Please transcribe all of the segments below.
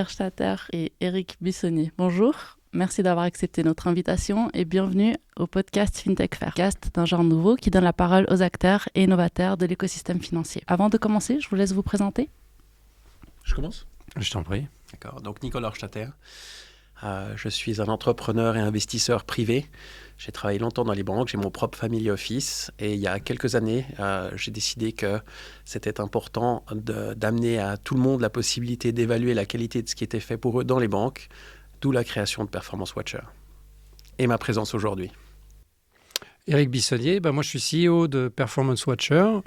Erstatter et Eric Bissonnier. Bonjour, merci d'avoir accepté notre invitation et bienvenue au podcast FinTech Fair, podcast d'un genre nouveau qui donne la parole aux acteurs et innovateurs de l'écosystème financier. Avant de commencer, je vous laisse vous présenter. Je commence ? Je t'en prie. D'accord, donc Nicolas Erstatter. Je suis un entrepreneur et investisseur privé. J'ai travaillé longtemps dans les banques, j'ai mon propre family office et il y a quelques années, j'ai décidé que c'était important d'amener à tout le monde la possibilité d'évaluer la qualité de ce qui était fait pour eux dans les banques, d'où la création de Performance Watcher et ma présence aujourd'hui. Eric Bissonnier, moi je suis CEO de Performance Watcher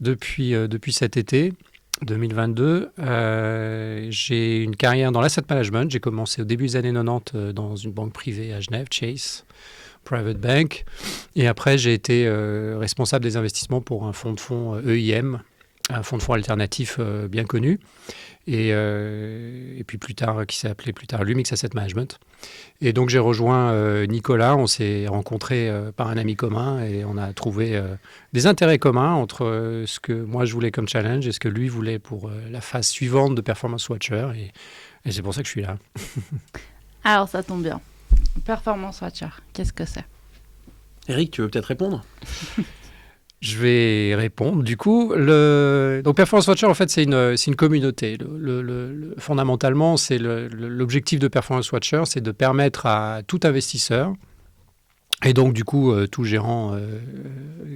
depuis cet été 2022. J'ai une carrière dans l'asset management. J'ai commencé au début des années 90 dans une banque privée à Genève, Chase Private Bank. Et après, j'ai été responsable des investissements pour un fonds de fonds EIM, un fonds de fonds alternatif bien connu. Et puis plus tard, qui s'est appelé plus tard Lumix Asset Management. Et donc j'ai rejoint Nicolas, on s'est rencontrés par un ami commun et on a trouvé des intérêts communs entre ce que moi je voulais comme challenge et ce que lui voulait pour la phase suivante de Performance Watcher. Et c'est pour ça que je suis là. Alors ça tombe bien. Performance Watcher, qu'est-ce que c'est ? Eric, tu veux peut-être répondre ? Je vais répondre. Du coup, donc Performance Watcher, en fait, c'est une communauté. Fondamentalement, c'est l'objectif de Performance Watcher, c'est de permettre à tout investisseur, et donc du coup tout gérant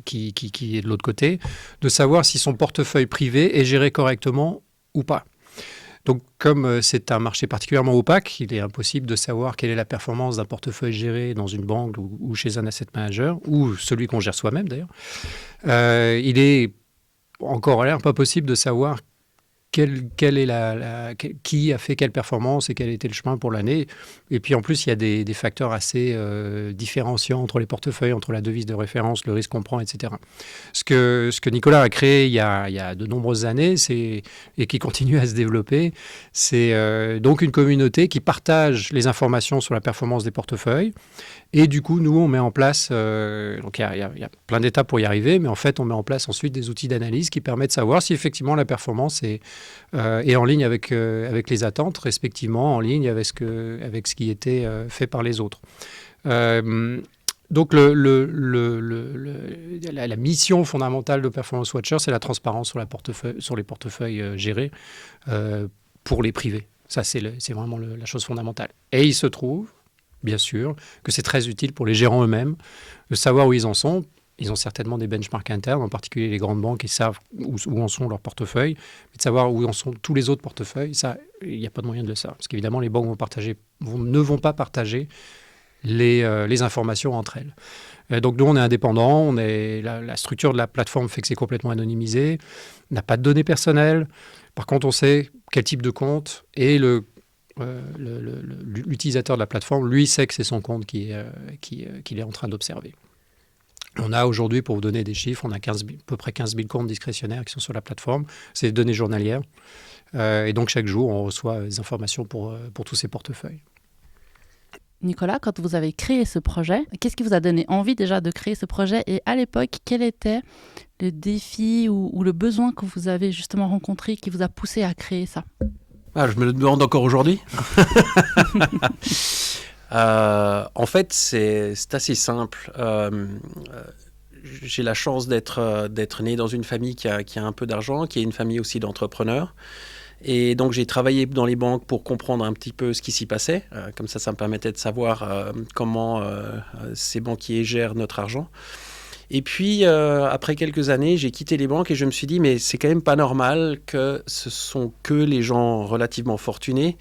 qui est de l'autre côté, de savoir si son portefeuille privé est géré correctement ou pas. Donc, comme c'est un marché particulièrement opaque, il est impossible de savoir quelle est la performance d'un portefeuille géré dans une banque ou chez un asset manager, ou celui qu'on gère soi-même d'ailleurs. Il est encore l'air pas possible de savoir qui a fait quelle performance et quel était le chemin pour l'année. Et puis en plus, il y a des facteurs assez différenciants entre les portefeuilles, entre la devise de référence, le risque qu'on prend, etc. Ce que Nicolas a créé il y a de nombreuses années et qui continue à se développer, c'est donc une communauté qui partage les informations sur la performance des portefeuilles. Et du coup, nous, on met en place, donc il y a plein d'étapes pour y arriver, mais en fait, on met en place ensuite des outils d'analyse qui permettent de savoir si effectivement la performance est en ligne avec les attentes, respectivement en ligne avec ce qui était fait par les autres. Donc, la mission fondamentale de Performance Watcher, c'est la transparence sur les portefeuilles gérés pour les privés. Ça, c'est vraiment la chose fondamentale. Et il se trouve, bien sûr, que c'est très utile pour les gérants eux-mêmes de savoir où ils en sont. Ils ont certainement des benchmarks internes, en particulier les grandes banques, ils savent où en sont leurs portefeuilles. Mais de savoir où en sont tous les autres portefeuilles, ça, il n'y a pas de moyen de le savoir. Parce qu'évidemment, les banques ne vont pas partager les informations entre elles. Donc nous, on est indépendants, la structure de la plateforme fait que c'est complètement anonymisé, on n'a pas de données personnelles. Par contre, on sait quel type de compte et l'utilisateur de la plateforme, lui, sait que c'est son compte qu'il est en train d'observer. On a aujourd'hui, pour vous donner des chiffres, on a à peu près 15 000 comptes discrétionnaires qui sont sur la plateforme. C'est des données journalières. Et donc, chaque jour, on reçoit des informations pour tous ces portefeuilles. Nicolas, quand vous avez créé ce projet, qu'est-ce qui vous a donné envie déjà de créer ce projet ? Et à l'époque, quel était le défi ou le besoin que vous avez justement rencontré qui vous a poussé à créer ça ? Je me le demande encore aujourd'hui. En fait, c'est assez simple. J'ai la chance d'être né dans une famille qui a un peu d'argent, qui est une famille aussi d'entrepreneurs. Et donc, j'ai travaillé dans les banques pour comprendre un petit peu ce qui s'y passait. Comme ça me permettait de savoir comment ces banquiers gèrent notre argent. Et puis, après quelques années, j'ai quitté les banques et je me suis dit, mais c'est quand même pas normal que ce sont que les gens relativement fortunés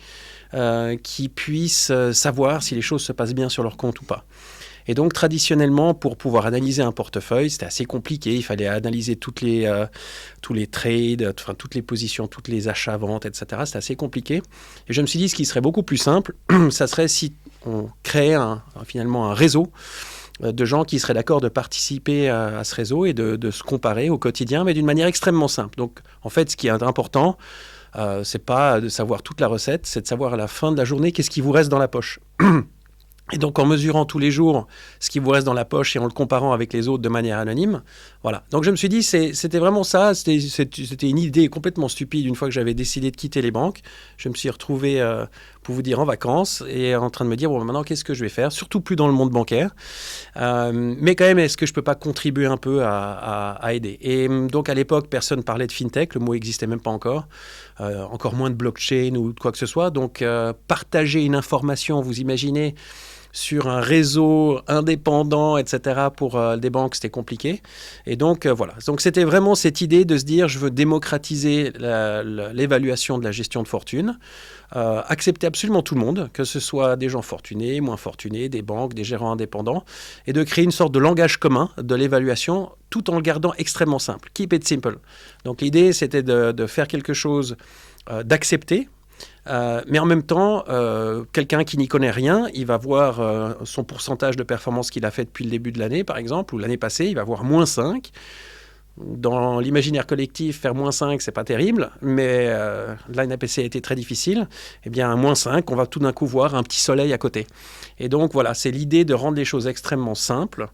qui puissent savoir si les choses se passent bien sur leur compte ou pas. Et donc, traditionnellement, pour pouvoir analyser un portefeuille, c'était assez compliqué. Il fallait analyser tous les trades, toutes les positions, tous les achats, ventes, etc. C'était assez compliqué. Et je me suis dit, ce qui serait beaucoup plus simple, ça serait si on créait finalement un réseau de gens qui seraient d'accord de participer à ce réseau et de se comparer au quotidien, mais d'une manière extrêmement simple. Donc, en fait, ce qui est important, c'est pas de savoir toute la recette, c'est de savoir à la fin de la journée qu'est-ce qui vous reste dans la poche. Et donc, en mesurant tous les jours ce qui vous reste dans la poche et en le comparant avec les autres de manière anonyme, voilà. Donc, je me suis dit, c'était vraiment ça. C'était une idée complètement stupide une fois que j'avais décidé de quitter les banques. Je me suis retrouvé, pour vous dire, en vacances et en train de me dire, bon, maintenant, qu'est-ce que je vais faire? Surtout plus dans le monde bancaire. Mais quand même, est-ce que je ne peux pas contribuer un peu à aider? Et donc, à l'époque, personne ne parlait de fintech. Le mot n'existait même pas encore. Encore moins de blockchain ou de quoi que ce soit. Donc, partager une information, vous imaginez, sur un réseau indépendant, etc., pour des banques, c'était compliqué. Et donc, voilà. Donc, c'était vraiment cette idée de se dire, je veux démocratiser l'évaluation de la gestion de fortune, accepter absolument tout le monde, que ce soit des gens fortunés, moins fortunés, des banques, des gérants indépendants, et de créer une sorte de langage commun de l'évaluation, tout en le gardant extrêmement simple. Keep it simple. Donc, l'idée, c'était de faire quelque chose, d'accepter, mais en même temps, quelqu'un qui n'y connaît rien, il va voir son pourcentage de performance qu'il a fait depuis le début de l'année, par exemple, ou l'année passée, il va voir -5. Dans l'imaginaire collectif, faire -5, c'est pas terrible, mais l'ANAPC a été très difficile. Eh bien, un -5, on va tout d'un coup voir un petit soleil à côté. Et donc, voilà, c'est l'idée de rendre les choses extrêmement simples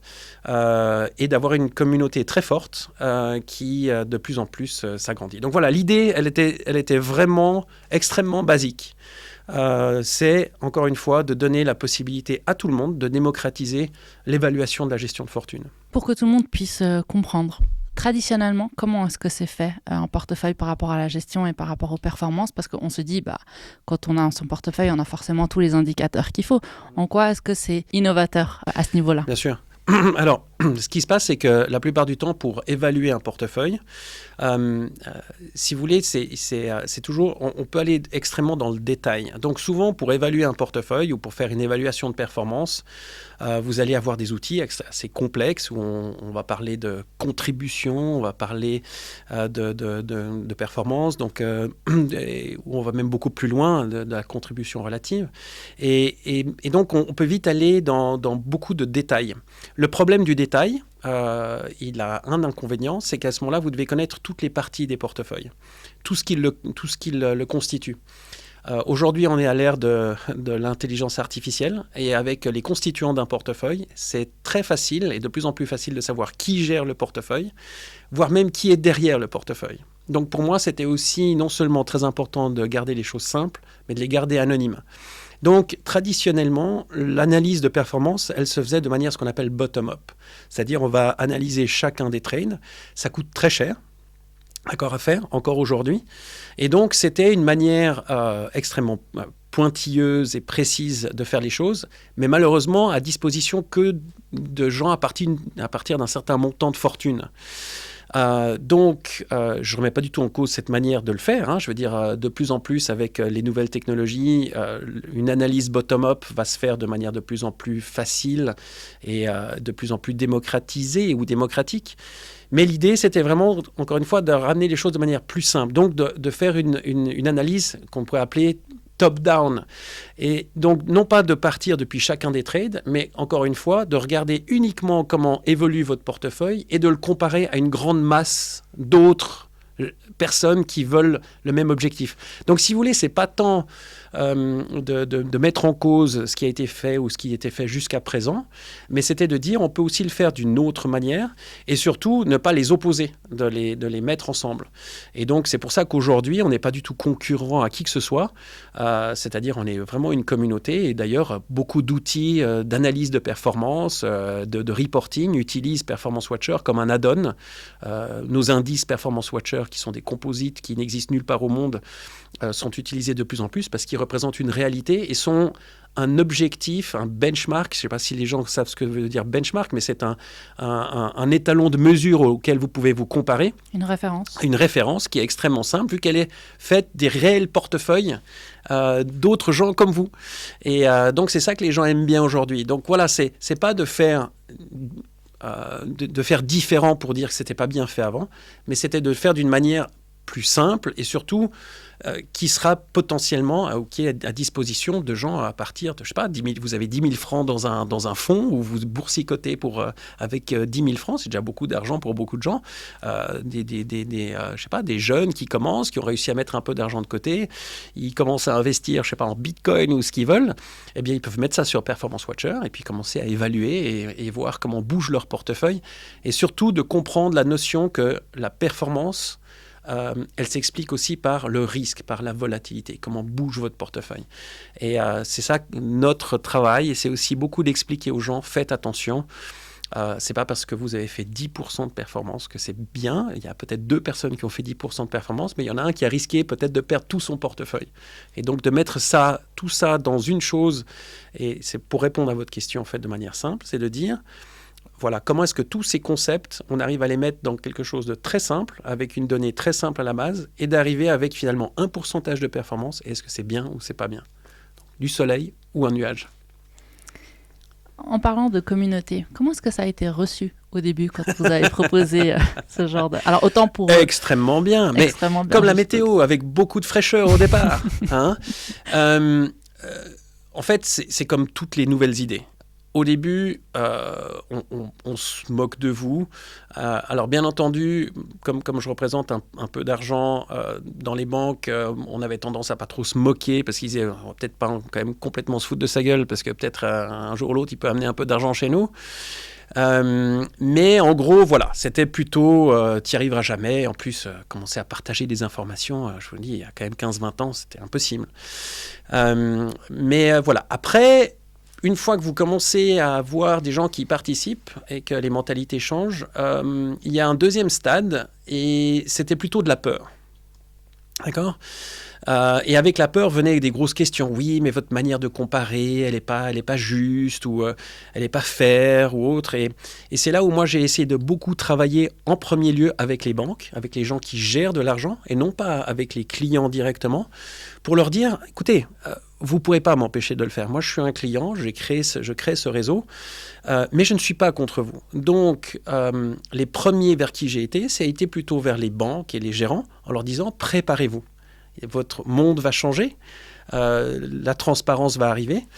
et d'avoir une communauté très forte qui, de plus en plus, s'agrandit. Donc, voilà, l'idée, elle était vraiment extrêmement basique. C'est, encore une fois, de donner la possibilité à tout le monde de démocratiser l'évaluation de la gestion de fortune. Pour que tout le monde puisse comprendre. Traditionnellement, comment est-ce que c'est fait en portefeuille par rapport à la gestion et par rapport aux performances? Parce qu'on se dit, quand on a son portefeuille, on a forcément tous les indicateurs qu'il faut. En quoi est-ce que c'est innovateur à ce niveau-là? Bien sûr. Alors, ce qui se passe, c'est que la plupart du temps, pour évaluer un portefeuille, si vous voulez, c'est toujours, on peut aller extrêmement dans le détail. Donc souvent, pour évaluer un portefeuille ou pour faire une évaluation de performance, vous allez avoir des outils assez complexes où on va parler de contribution, on va parler de performance, donc où on va même beaucoup plus loin de la contribution relative. Et donc, on peut vite aller dans beaucoup de détails. Le problème du détail, il a un inconvénient, c'est qu'à ce moment-là, vous devez connaître toutes les parties des portefeuilles, tout ce qui le constitue. Aujourd'hui, on est à l'ère de l'intelligence artificielle et avec les constituants d'un portefeuille, c'est très facile et de plus en plus facile de savoir qui gère le portefeuille, voire même qui est derrière le portefeuille. Donc pour moi, c'était aussi non seulement très important de garder les choses simples, mais de les garder anonymes. Donc, traditionnellement, l'analyse de performance, elle se faisait de manière ce qu'on appelle bottom-up. C'est-à-dire, on va analyser chacun des trades. Ça coûte très cher, d'accord, à faire, encore aujourd'hui. Et donc, c'était une manière extrêmement pointilleuse et précise de faire les choses, mais malheureusement, à disposition que de gens à partir d'un certain montant de fortune. Donc, je ne remets pas du tout en cause cette manière de le faire. Je veux dire, de plus en plus, avec les nouvelles technologies, une analyse bottom-up va se faire de manière de plus en plus facile et de plus en plus démocratisée ou démocratique. Mais l'idée, c'était vraiment, encore une fois, de ramener les choses de manière plus simple. Donc, de faire une analyse qu'on pourrait appeler top-down. Et donc, non pas de partir depuis chacun des trades, mais encore une fois, de regarder uniquement comment évolue votre portefeuille et de le comparer à une grande masse d'autres personnes qui veulent le même objectif. Donc, si vous voulez, c'est pas tant de mettre en cause ce qui a été fait ou ce qui était fait jusqu'à présent, mais c'était de dire on peut aussi le faire d'une autre manière et surtout ne pas les opposer, de les mettre ensemble. Et donc, c'est pour ça qu'aujourd'hui, on n'est pas du tout concurrent à qui que ce soit, c'est-à-dire on est vraiment une communauté et d'ailleurs, beaucoup d'outils d'analyse de performance, de reporting utilisent Performance Watcher comme un add-on. Nos indices Performance Watcher, qui sont des composites qui n'existent nulle part au monde, sont utilisés de plus en plus parce qu'ils représentent une réalité et sont un objectif, un benchmark. Je ne sais pas si les gens savent ce que veut dire benchmark, mais c'est un étalon de mesure auquel vous pouvez vous comparer. Une référence. Une référence qui est extrêmement simple vu qu'elle est faite des réels portefeuilles d'autres gens comme vous. Et donc, c'est ça que les gens aiment bien aujourd'hui. Donc, voilà, c'est pas de faire différent pour dire que c'était pas bien fait avant, mais c'était de le faire d'une manière plus simple et surtout qui sera potentiellement qui est à disposition de gens à partir de, je sais pas, 10 000, vous avez 10 000 francs dans un fonds où vous boursicotez avec 10 000 francs, c'est déjà beaucoup d'argent pour beaucoup de gens. Je sais pas, des jeunes qui commencent, qui ont réussi à mettre un peu d'argent de côté, ils commencent à investir, je sais pas, en Bitcoin ou ce qu'ils veulent, eh bien ils peuvent mettre ça sur Performance Watcher et puis commencer à évaluer et voir comment bouge leur portefeuille et surtout de comprendre la notion que la performance elle s'explique aussi par le risque, par la volatilité, comment bouge votre portefeuille. Et c'est ça notre travail, et c'est aussi beaucoup d'expliquer aux gens, faites attention, c'est pas parce que vous avez fait 10% de performance que c'est bien, il y a peut-être 2 personnes qui ont fait 10% de performance, mais il y en a un qui a risqué peut-être de perdre tout son portefeuille. Et donc de mettre tout ça dans une chose, et c'est pour répondre à votre question en fait de manière simple, c'est de dire... Voilà, comment est-ce que tous ces concepts, on arrive à les mettre dans quelque chose de très simple, avec une donnée très simple à la base, et d'arriver avec finalement un pourcentage de performance, et est-ce que c'est bien ou c'est pas bien? Du soleil ou un nuage? En parlant de communauté, comment est-ce que ça a été reçu au début quand vous avez proposé ce genre de... Alors autant pour... Extrêmement bien, mais extrêmement bien, comme la météo, avec beaucoup de fraîcheur au départ. Hein. En fait, c'est comme toutes les nouvelles idées. Au début, on se moque de vous. Alors, bien entendu, comme je représente un peu d'argent dans les banques, on avait tendance à pas trop se moquer parce qu'ils disaient, on va peut-être pas quand même complètement se foutre de sa gueule parce que peut-être un jour ou l'autre, il peut amener un peu d'argent chez nous. Mais en gros, voilà, c'était plutôt t'y arriveras jamais. En plus, commencer à partager des informations, je vous dis, il y a quand même 15-20 ans, c'était impossible. Mais voilà, après... Une fois que vous commencez à voir des gens qui participent et que les mentalités changent, il y a un deuxième stade et c'était plutôt de la peur. D'accord ? Et avec la peur venaient des grosses questions. Oui, mais votre manière de comparer, elle est pas juste ou elle n'est pas fair ou autre. Et c'est là où moi j'ai essayé de beaucoup travailler en premier lieu avec les banques, avec les gens qui gèrent de l'argent et non pas avec les clients directement, pour leur dire, écoutez, vous ne pourrez pas m'empêcher de le faire. Moi, je suis un client, je crée ce réseau, mais je ne suis pas contre vous. Donc, les premiers vers qui j'ai été, ça a été plutôt vers les banques et les gérants, en leur disant, préparez-vous. Votre monde va changer, la transparence va arriver.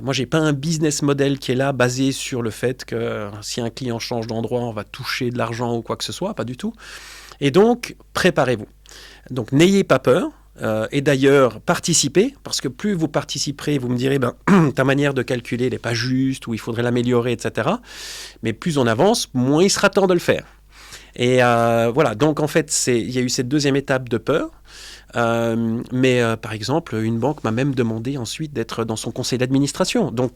Moi, je n'ai pas un business model qui est là, basé sur le fait que si un client change d'endroit, on va toucher de l'argent ou quoi que ce soit, pas du tout. Et donc, préparez-vous. Donc, n'ayez pas peur. Et d'ailleurs, participez, parce que plus vous participerez, vous me direz, ta manière de calculer n'est pas juste, ou il faudrait l'améliorer, etc. Mais plus on avance, moins il sera temps de le faire. Et voilà, donc en fait, il y a eu cette deuxième étape de peur. Mais par exemple, une banque m'a même demandé ensuite d'être dans son conseil d'administration. Donc,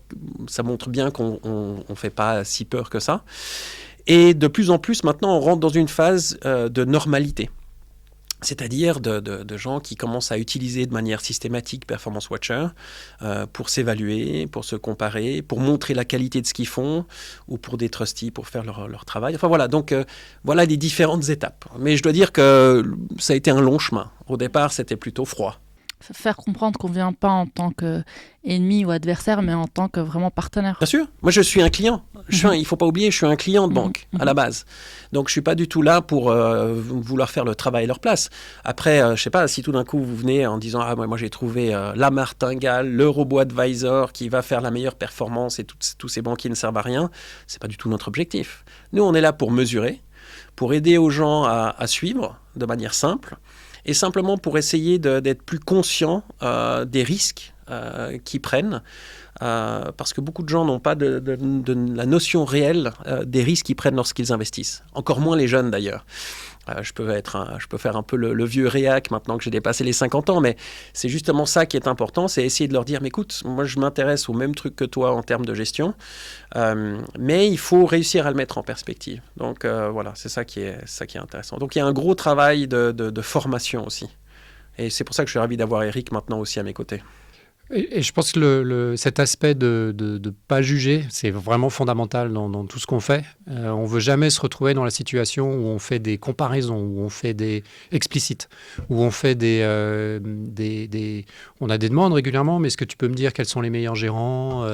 ça montre bien qu'on ne fait pas si peur que ça. Et de plus en plus, maintenant, on rentre dans une phase de normalité. C'est-à-dire de gens qui commencent à utiliser de manière systématique Performance Watcher pour s'évaluer, pour se comparer, pour montrer la qualité de ce qu'ils font, ou pour des trustees pour faire leur travail. Enfin voilà, donc voilà les différentes étapes. Mais je dois dire que ça a été un long chemin. Au départ, c'était plutôt froid. Faire comprendre qu'on ne vient pas en tant qu'ennemi ou adversaire, mais en tant que vraiment partenaire. Bien sûr. Moi, je suis un client. Il ne faut pas oublier, je suis un client de banque à la base. Donc, je ne suis pas du tout là pour vouloir faire le travail à leur place. Après, je ne sais pas, si tout d'un coup, vous venez en disant « Ah, moi j'ai trouvé la martingale, le robot advisor qui va faire la meilleure performance et tous ces banquiers ne servent à rien », ce n'est pas du tout notre objectif. Nous, on est là pour mesurer, pour aider aux gens à suivre de manière simple, et simplement pour essayer d'être plus conscient des risques qu'ils prennent, parce que beaucoup de gens n'ont pas de la notion réelle des risques qu'ils prennent lorsqu'ils investissent. Encore moins les jeunes d'ailleurs. Je peux faire un peu le vieux réac maintenant que j'ai dépassé les 50 ans, mais c'est justement ça qui est important, c'est essayer de leur dire, mais écoute, moi je m'intéresse au même truc que toi en termes de gestion, mais il faut réussir à le mettre en perspective. Donc voilà, c'est ça qui est intéressant. Donc il y a un gros travail de formation aussi. Et c'est pour ça que je suis ravi d'avoir Eric maintenant aussi à mes côtés. Et je pense que cet aspect de ne pas juger, c'est vraiment fondamental dans tout ce qu'on fait. On ne veut jamais se retrouver dans la situation où on fait des comparaisons, où on fait des explicites, où on fait on a des demandes régulièrement, mais est-ce que tu peux me dire quels sont les meilleurs gérants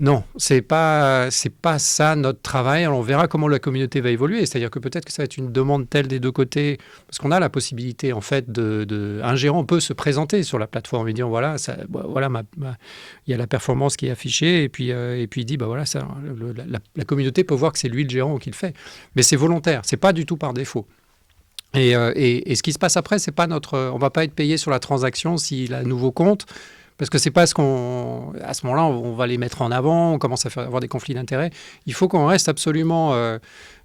Non, c'est pas ça notre travail. Alors on verra comment la communauté va évoluer. C'est-à-dire que peut-être que ça va être une demande telle des deux côtés, parce qu'on a la possibilité en fait un gérant peut se présenter sur la plateforme et dire voilà, il y a la performance qui est affichée et puis il dit bah voilà ça, la communauté peut voir que c'est lui le gérant qui le fait. Mais c'est volontaire, c'est pas du tout par défaut. Et ce qui se passe après, c'est pas on va pas être payé sur la transaction s'il a un nouveau compte. Parce que c'est pas à ce moment-là, on va les mettre en avant, on commence à avoir des conflits d'intérêts. Il faut qu'on reste absolument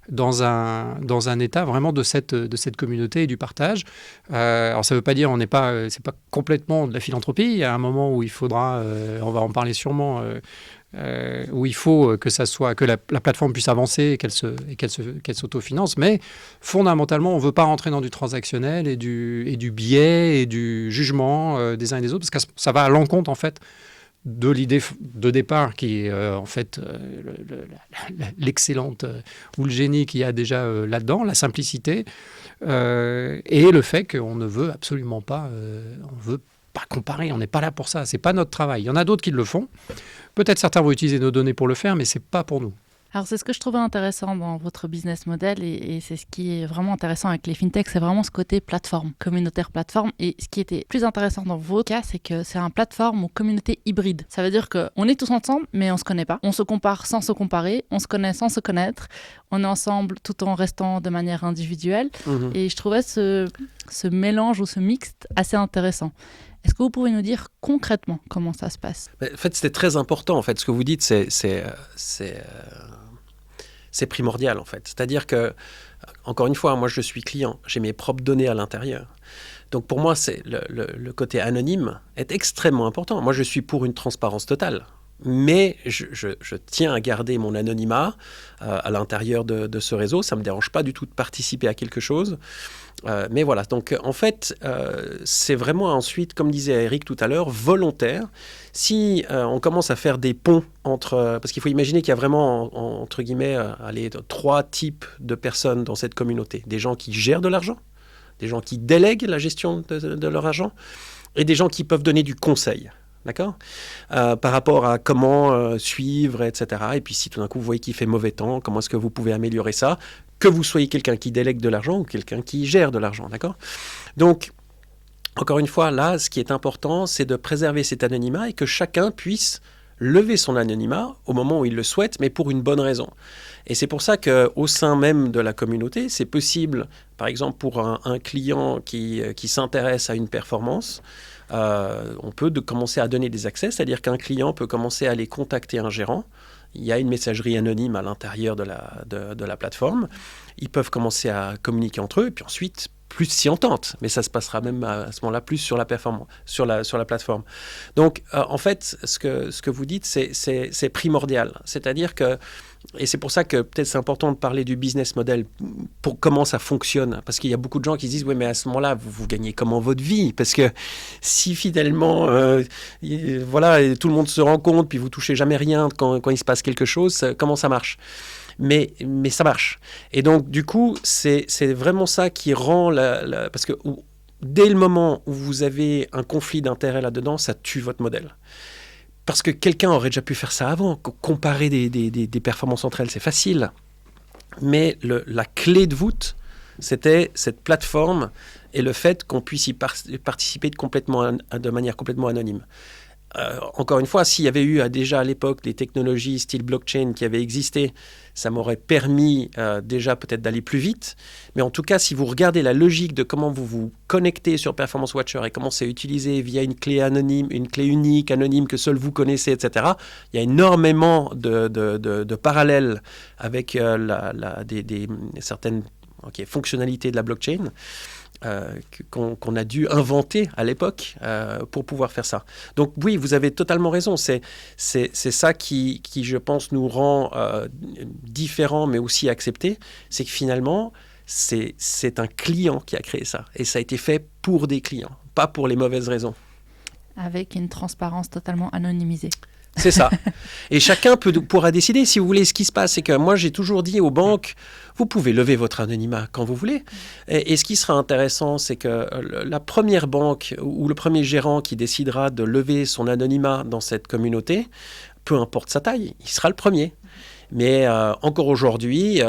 dans un état vraiment de cette communauté et du partage. Alors ça ne veut pas dire c'est pas complètement de la philanthropie. Il y a un moment où il faudra, on va en parler sûrement, où il faut que la plateforme puisse avancer et qu'elle s'autofinance. Mais fondamentalement, on ne veut pas rentrer dans du transactionnel et du biais et du jugement des uns et des autres, parce que ça va à l'encontre en fait de l'idée de départ qui est en fait l'excellente ou le génie qu'il y a déjà là-dedans, la simplicité et le fait qu'on ne veut absolument pas, on veut pas comparer, on n'est pas là pour ça, c'est pas notre travail. Il y en a d'autres qui le font. Peut-être certains vont utiliser nos données pour le faire, mais c'est pas pour nous. Alors, c'est ce que je trouvais intéressant dans votre business model et c'est ce qui est vraiment intéressant avec les fintechs, c'est vraiment ce côté plateforme, communautaire plateforme. Et ce qui était plus intéressant dans votre cas, c'est que c'est un plateforme ou communauté hybride. Ça veut dire qu'on est tous ensemble, mais on ne se connaît pas. On se compare sans se comparer, on se connaît sans se connaître. On est ensemble tout en restant de manière individuelle. Mmh. Et je trouvais ce mélange ou ce mixte assez intéressant. Est-ce que vous pouvez nous dire concrètement comment ça se passe ? En fait, c'était très important. En fait, ce que vous dites, c'est primordial, en fait. C'est-à-dire que, encore une fois, moi, je suis client. J'ai mes propres données à l'intérieur. Donc, pour moi, le côté anonyme est extrêmement important. Moi, je suis pour une transparence totale. Mais je tiens à garder mon anonymat à l'intérieur de ce réseau. Ça ne me dérange pas du tout de participer à quelque chose. Mais voilà, donc en fait, c'est vraiment ensuite, comme disait Eric tout à l'heure, volontaire. Si on commence à faire des ponts entre... Parce qu'il faut imaginer qu'il y a vraiment, entre guillemets, 3 types de personnes dans cette communauté. Des gens qui gèrent de l'argent, des gens qui délèguent la gestion de leur argent, et des gens qui peuvent donner du conseil. D'accord ? Par rapport à comment suivre, etc. Et puis si tout d'un coup vous voyez qu'il fait mauvais temps, comment est-ce que vous pouvez améliorer ça ? Que vous soyez quelqu'un qui délègue de l'argent ou quelqu'un qui gère de l'argent, d'accord ? Donc, encore une fois, là, ce qui est important, c'est de préserver cet anonymat et que chacun puisse lever son anonymat au moment où il le souhaite, mais pour une bonne raison. Et c'est pour ça qu'au sein même de la communauté, c'est possible, par exemple, pour un client qui s'intéresse à une performance, on peut commencer à donner des accès, c'est-à-dire qu'un client peut commencer à aller contacter un gérant. Il y a une messagerie anonyme à l'intérieur de la plateforme. Ils peuvent commencer à communiquer entre eux, et puis ensuite, plus s'y entendent. Mais ça se passera même à ce moment-là plus sur la performance, sur la plateforme. Donc, en fait, ce que vous dites, c'est primordial. C'est-à-dire que, et c'est pour ça que peut-être c'est important de parler du business model, pour comment ça fonctionne. Parce qu'il y a beaucoup de gens qui se disent, oui, mais à ce moment-là, vous gagnez comment votre vie ? Parce que si finalement, voilà, tout le monde se rend compte, puis vous touchez jamais rien quand il se passe quelque chose, comment ça marche ? Mais ça marche. Et donc, du coup, c'est vraiment ça qui rend parce que dès le moment où vous avez un conflit d'intérêt là-dedans, ça tue votre modèle. Parce que quelqu'un aurait déjà pu faire ça avant. Comparer des performances entre elles, c'est facile. Mais la clé de voûte, c'était cette plateforme et le fait qu'on puisse y participer de manière complètement anonyme. Encore une fois, s'il y avait eu déjà à l'époque des technologies style blockchain qui avaient existé, ça m'aurait permis déjà peut-être d'aller plus vite. Mais en tout cas, si vous regardez la logique de comment vous vous connectez sur Performance Watcher et comment c'est utilisé via une clé anonyme, une clé unique, anonyme, que seul vous connaissez, etc., il y a énormément de parallèles avec certaines fonctionnalités de la blockchain. Qu'on a dû inventer à l'époque pour pouvoir faire ça. Donc oui, vous avez totalement raison. C'est ça qui, je pense, nous rend différents, mais aussi acceptés. C'est que finalement, c'est un client qui a créé ça. Et ça a été fait pour des clients, pas pour les mauvaises raisons. Avec une transparence totalement anonymisée. C'est ça. Et chacun pourra décider. Si vous voulez, ce qui se passe, c'est que moi, j'ai toujours dit aux banques, vous pouvez lever votre anonymat quand vous voulez. Et ce qui sera intéressant, c'est que la première banque ou le premier gérant qui décidera de lever son anonymat dans cette communauté peu importe sa taille, il sera le premier. Mais encore aujourd'hui,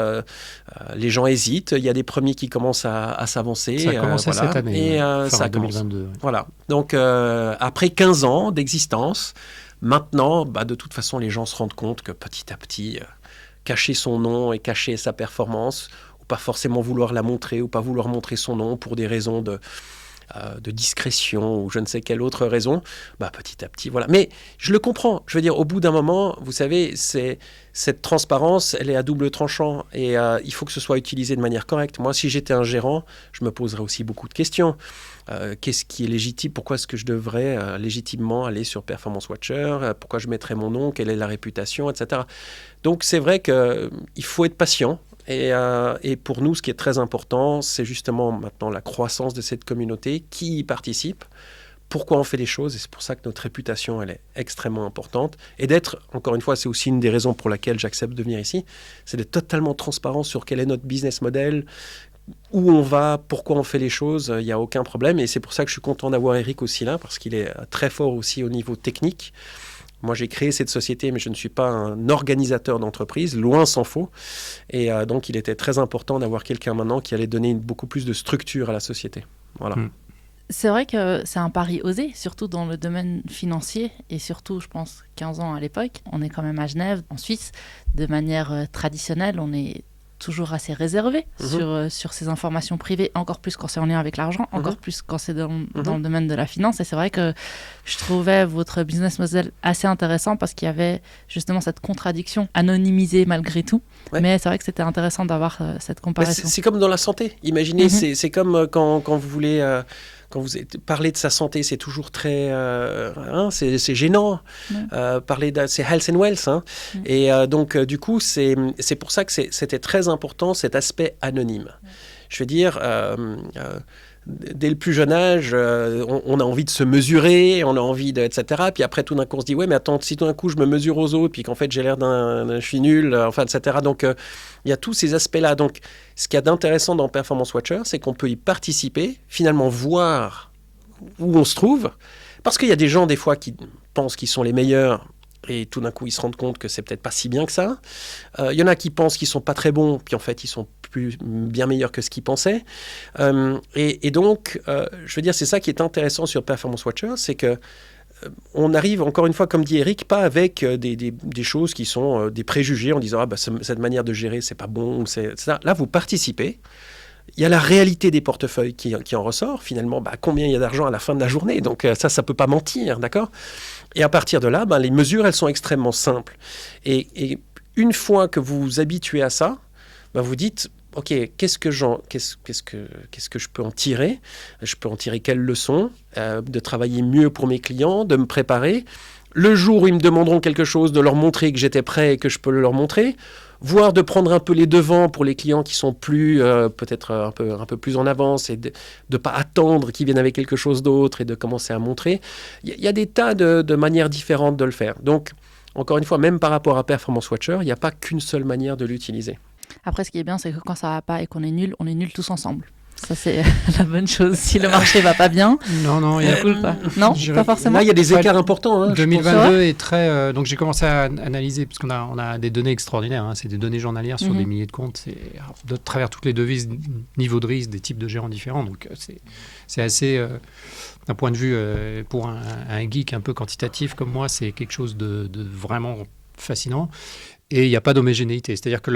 les gens hésitent. Il y a des premiers qui commencent à s'avancer. Ça a commencé cette année, et ça commence. 2022. Ouais. Voilà. Donc, après 15 ans d'existence, maintenant, de toute façon, les gens se rendent compte que petit à petit, cacher son nom et cacher sa performance, ou pas forcément vouloir la montrer, ou pas vouloir montrer son nom pour des raisons de discrétion ou je ne sais quelle autre raison, petit à petit, voilà. Mais je le comprends. Je veux dire, au bout d'un moment, vous savez, cette transparence, elle est à double tranchant et il faut que ce soit utilisé de manière correcte. Moi, si j'étais un gérant, je me poserais aussi beaucoup de questions. Qu'est-ce qui est légitime? Pourquoi est-ce que je devrais légitimement aller sur Performance Watcher? Pourquoi je mettrais mon nom? Quelle est la réputation, etc. Donc, c'est vrai qu'il faut être patient. Et pour nous, ce qui est très important, c'est justement maintenant la croissance de cette communauté, qui y participe, pourquoi on fait les choses, et c'est pour ça que notre réputation, elle est extrêmement importante. Et d'être, encore une fois, c'est aussi une des raisons pour laquelle j'accepte de venir ici, c'est d'être totalement transparent sur quel est notre business model, où on va, pourquoi on fait les choses, il n'y a aucun problème. Et c'est pour ça que je suis content d'avoir Eric aussi là, parce qu'il est très fort aussi au niveau technique. Moi, j'ai créé cette société, mais je ne suis pas un organisateur d'entreprise, loin s'en faut. Et donc, il était très important d'avoir quelqu'un maintenant qui allait donner beaucoup plus de structure à la société. Voilà. C'est vrai que c'est un pari osé, surtout dans le domaine financier, et surtout, je pense, 15 ans à l'époque. On est quand même à Genève, en Suisse. De manière traditionnelle, on est toujours assez réservé sur ces informations privées, encore plus quand c'est en lien avec l'argent, encore plus quand c'est dans le domaine de la finance. Et c'est vrai que je trouvais votre business model assez intéressant parce qu'il y avait justement cette contradiction anonymisée malgré tout. Ouais. Mais c'est vrai que c'était intéressant d'avoir cette comparaison. C'est comme dans la santé. Imaginez, c'est comme quand vous voulez... Quand vous parlez de sa santé, c'est toujours très... c'est gênant. Parler c'est health and wealth. Et donc, du coup, c'est pour ça que c'était très important, cet aspect anonyme. Je veux dire... dès le plus jeune âge, on a envie de se mesurer, on a envie de, etc. Puis après, tout d'un coup, on se dit, ouais, mais attends, si tout d'un coup, je me mesure aux autres, puis qu'en fait, j'ai l'air je suis nul, etc. Donc, il y a tous ces aspects-là. Donc, ce qu'il y a d'intéressant dans Performance Watcher, c'est qu'on peut y participer, finalement voir où on se trouve, parce qu'il y a des gens, des fois, qui pensent qu'ils sont les meilleurs, et tout d'un coup, ils se rendent compte que c'est peut-être pas si bien que ça. Il y en a qui pensent qu'ils sont pas très bons, puis en fait, ils sont bien meilleurs que ce qu'ils pensaient. Et donc, je veux dire, c'est ça qui est intéressant sur Performance Watcher, c'est que on arrive, encore une fois, comme dit Eric, pas avec des choses qui sont des préjugés en disant cette manière de gérer, c'est pas bon. Là, vous participez. Il y a la réalité des portefeuilles qui en ressort. Finalement, combien il y a d'argent à la fin de la journée. Donc ça peut pas mentir, d'accord ? Et à partir de là, les mesures, elles sont extrêmement simples. Et une fois que vous vous habituez à ça, vous dites, OK, qu'est-ce que je peux en tirer ? Je peux en tirer quelles leçons ? De travailler mieux pour mes clients, de me préparer. Le jour où ils me demanderont quelque chose, de leur montrer que j'étais prêt et que je peux leur montrer. Voire de prendre un peu les devants pour les clients qui sont plus, peut-être un peu plus en avance et de ne pas attendre qu'ils viennent avec quelque chose d'autre et de commencer à montrer. Il y a des tas de manières différentes de le faire. Donc, encore une fois, même par rapport à Performance Watcher, il n'y a pas qu'une seule manière de l'utiliser. Après, ce qui est bien, c'est que quand ça ne va pas et qu'on est nul, on est nuls tous ensemble. Ça, c'est la bonne chose. Si le marché ne va pas bien, non, il y a cool, pas. Non, pas forcément. Là, il y a des écarts importants. 2022 est très... donc, j'ai commencé à analyser, parce qu'on a des données extraordinaires. C'est des données journalières sur des milliers de comptes. C'est de travers toutes les devises, niveau de risque, des types de gérants différents. Donc, c'est assez... d'un point de vue, pour un geek un peu quantitatif comme moi, c'est quelque chose de vraiment fascinant. Et il n'y a pas d'homogénéité. C'est-à-dire que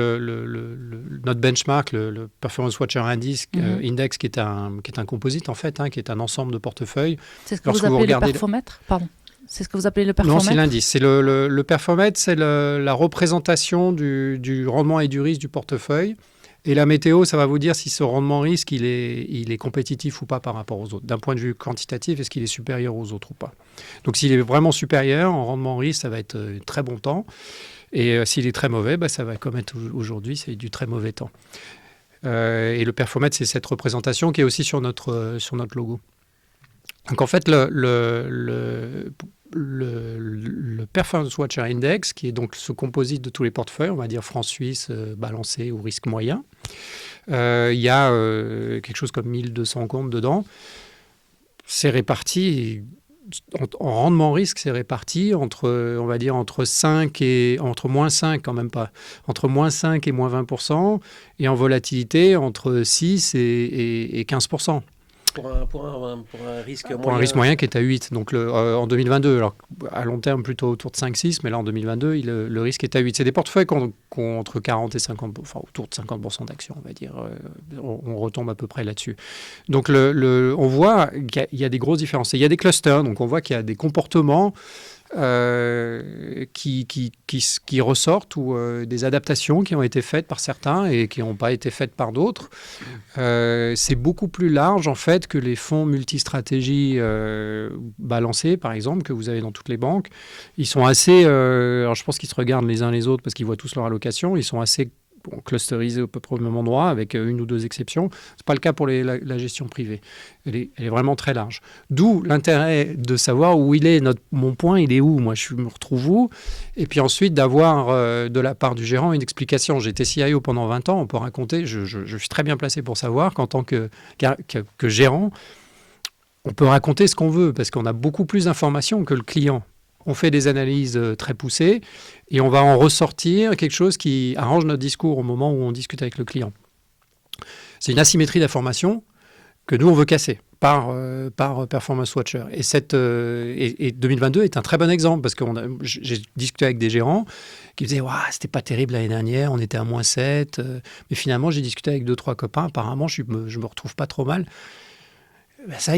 notre benchmark, le Performance Watcher Index, qui est un composite, en fait, qui est un ensemble de portefeuilles. C'est ce que vous appelez le perfomètre ? Pardon. C'est ce que vous appelez le perfomètre ? Non, c'est l'indice. C'est le perfomètre, c'est la représentation du rendement et du risque du portefeuille. Et la météo, ça va vous dire si ce rendement-risque, il est compétitif ou pas par rapport aux autres. D'un point de vue quantitatif, est-ce qu'il est supérieur aux autres ou pas ? Donc, s'il est vraiment supérieur, en rendement-risque, ça va être très bon temps. Et s'il est très mauvais, ça va comme être aujourd'hui, c'est du très mauvais temps. Et le perfomètre, c'est cette représentation qui est aussi sur notre logo. Donc en fait, le Performance Watcher Index, qui est donc ce composite de tous les portefeuilles, on va dire France-Suisse, balancé ou risque moyen, il y a quelque chose comme 1200 comptes dedans. C'est réparti en rendement risque, c'est réparti entre, on va dire, entre moins 5, quand même pas, entre moins 5 et moins 20%, et en volatilité, entre 6 et 15%. Pour un risque moyen. Pour un risque moyen qui est à 8, donc en 2022. Alors, à long terme, plutôt autour de 5-6, mais là, en 2022, le risque est à 8. C'est des portefeuilles qui ont entre 40 et 50, enfin, autour de 50% d'actions, on va dire. On retombe à peu près là-dessus. Donc, on voit qu'il y a des grosses différences. Il y a des clusters, donc on voit qu'il y a des comportements qui ressortent ou des adaptations qui ont été faites par certains et qui n'ont pas été faites par d'autres. C'est beaucoup plus large en fait que les fonds multistratégies balancés, par exemple, que vous avez dans toutes les banques. Ils sont assez... alors je pense qu'ils se regardent les uns les autres parce qu'ils voient tous leur allocation. Ils sont assez clusterisés au peu près au même endroit, avec une ou deux exceptions. Ce n'est pas le cas pour la gestion privée. Elle est vraiment très large. D'où l'intérêt de savoir où il est, mon point, il est où, moi je me retrouve où, et puis ensuite d'avoir de la part du gérant une explication. J'ai été CIO pendant 20 ans, on peut raconter, je suis très bien placé pour savoir qu'en tant que gérant, on peut raconter ce qu'on veut, parce qu'on a beaucoup plus d'informations que le client. On fait des analyses très poussées et on va en ressortir quelque chose qui arrange notre discours au moment où on discute avec le client. C'est une asymétrie d'information que nous, on veut casser par Performance Watcher. Et 2022 est un très bon exemple parce que j'ai discuté avec des gérants qui disaient « c'était pas terrible l'année dernière, on était à moins 7. » Mais finalement, j'ai discuté avec 2-3 copains. Apparemment, je me retrouve pas trop mal. Ben ça,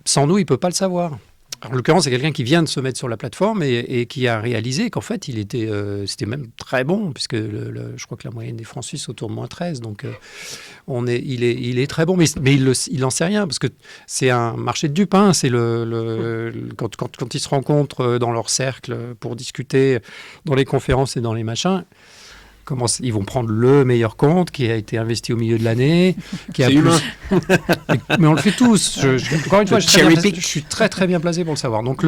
sans nous, il ne peut pas le savoir. En l'occurrence, c'est quelqu'un qui vient de se mettre sur la plateforme et qui a réalisé qu'en fait, c'était même très bon, puisque je crois que la moyenne des francs suisses autour de moins 13. Donc, il est très bon, mais il n'en sait rien, parce que c'est un marché de dupes. Hein, c'est quand ils se rencontrent dans leur cercle pour discuter dans les conférences et dans les machins, ils vont prendre le meilleur compte qui a été investi au milieu de l'année. C'est humain. Mais on le fait tous. Encore une fois, je suis très très bien placé pour le savoir. Donc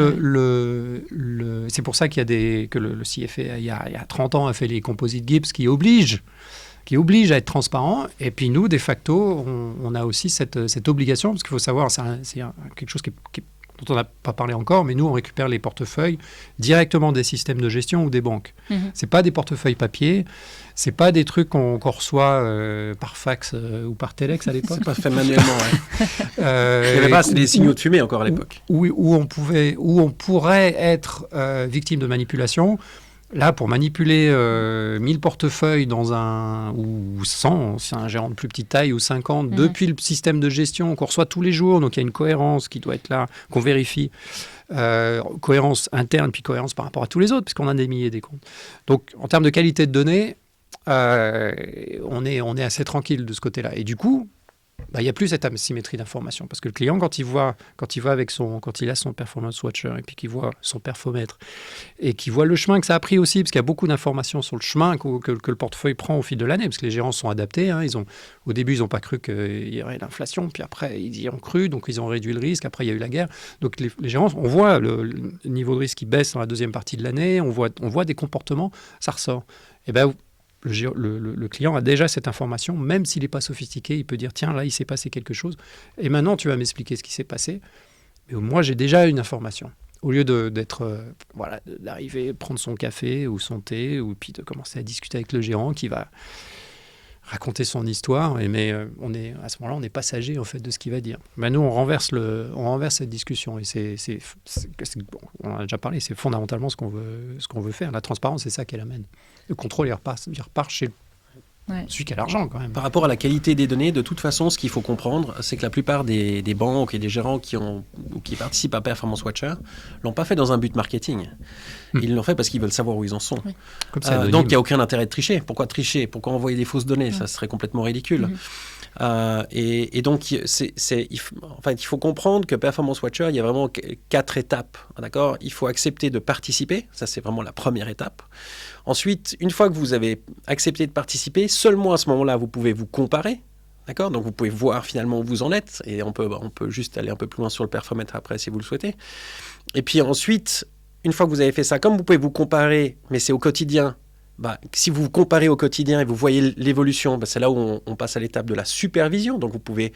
c'est pour ça que le CFA, il y a 30 ans, a fait les composite GIPS qui obligent à être transparent. Et puis nous, de facto, on a aussi cette obligation, parce qu'il faut savoir, c'est quelque chose dont on n'a pas parlé encore, mais nous, on récupère les portefeuilles directement des systèmes de gestion ou des banques. Ce n'est pas des portefeuilles papier, ce n'est pas des trucs qu'on reçoit par fax ou par téléx à l'époque. C'est pas fait manuellement, ouais. Il n'y avait pas des signaux de fumée encore à l'époque. Où on pourrait être victime de manipulation. Là, pour manipuler 1000 portefeuilles ou 100, c'est un gérant de plus petite taille, ou 50, depuis le système de gestion qu'on reçoit tous les jours, donc il y a une cohérence qui doit être là, qu'on vérifie. Cohérence interne, puis cohérence par rapport à tous les autres, puisqu'on a des milliers des comptes. Donc, en termes de qualité de données, on est assez tranquille de ce côté-là. Et du coup, il n'y a plus cette asymétrie d'information, parce que le client, quand il a son Performance Watcher et puis qu'il voit son perfomètre et qu'il voit le chemin que ça a pris aussi, parce qu'il y a beaucoup d'informations sur le chemin que le portefeuille prend au fil de l'année, parce que les gérants sont adaptés. Hein, au début, ils n'ont pas cru qu'il y aurait l'inflation, puis après, ils y ont cru, donc ils ont réduit le risque. Après, il y a eu la guerre. Donc les gérants, on voit le niveau de risque qui baisse dans la deuxième partie de l'année, on voit des comportements, ça ressort. Et bien, le client a déjà cette information, même s'il n'est pas sophistiqué, il peut dire tiens, là il s'est passé quelque chose et maintenant tu vas m'expliquer ce qui s'est passé. Mais moi j'ai déjà une information. Au lieu d'arriver, prendre son café ou son thé, ou puis de commencer à discuter avec le gérant qui va raconter son histoire, mais à ce moment-là on est passager en fait de ce qu'il va dire. Mais nous on renverse cette discussion et on en a déjà parlé, c'est fondamentalement ce qu'on veut faire. La transparence, c'est ça qu'elle amène. Le contrôle, il repart chez celui qui a l'argent quand même. Par rapport à la qualité des données, de toute façon, ce qu'il faut comprendre, c'est que la plupart des banques et des gérants qui participent à Performance Watcher l'ont pas fait dans un but marketing. Ils l'ont fait parce qu'ils veulent savoir où ils en sont. Oui. Donc il n'y a aucun intérêt de tricher. Pourquoi tricher ? Pourquoi envoyer des fausses données ? Ça serait complètement ridicule. Et donc, il faut comprendre que Performance Watcher, il y a vraiment 4 étapes. D'accord ? Il faut accepter de participer. Ça, c'est vraiment la première étape. Ensuite, une fois que vous avez accepté de participer, seulement à ce moment-là, vous pouvez vous comparer. D'accord ? Donc, vous pouvez voir finalement où vous en êtes. Et on peut juste aller un peu plus loin sur le perfomètre après, si vous le souhaitez. Et puis ensuite, une fois que vous avez fait ça, comme vous pouvez vous comparer, mais c'est au quotidien, si vous vous comparez au quotidien et vous voyez l'évolution, c'est là où on passe à l'étape de la supervision. Donc, vous pouvez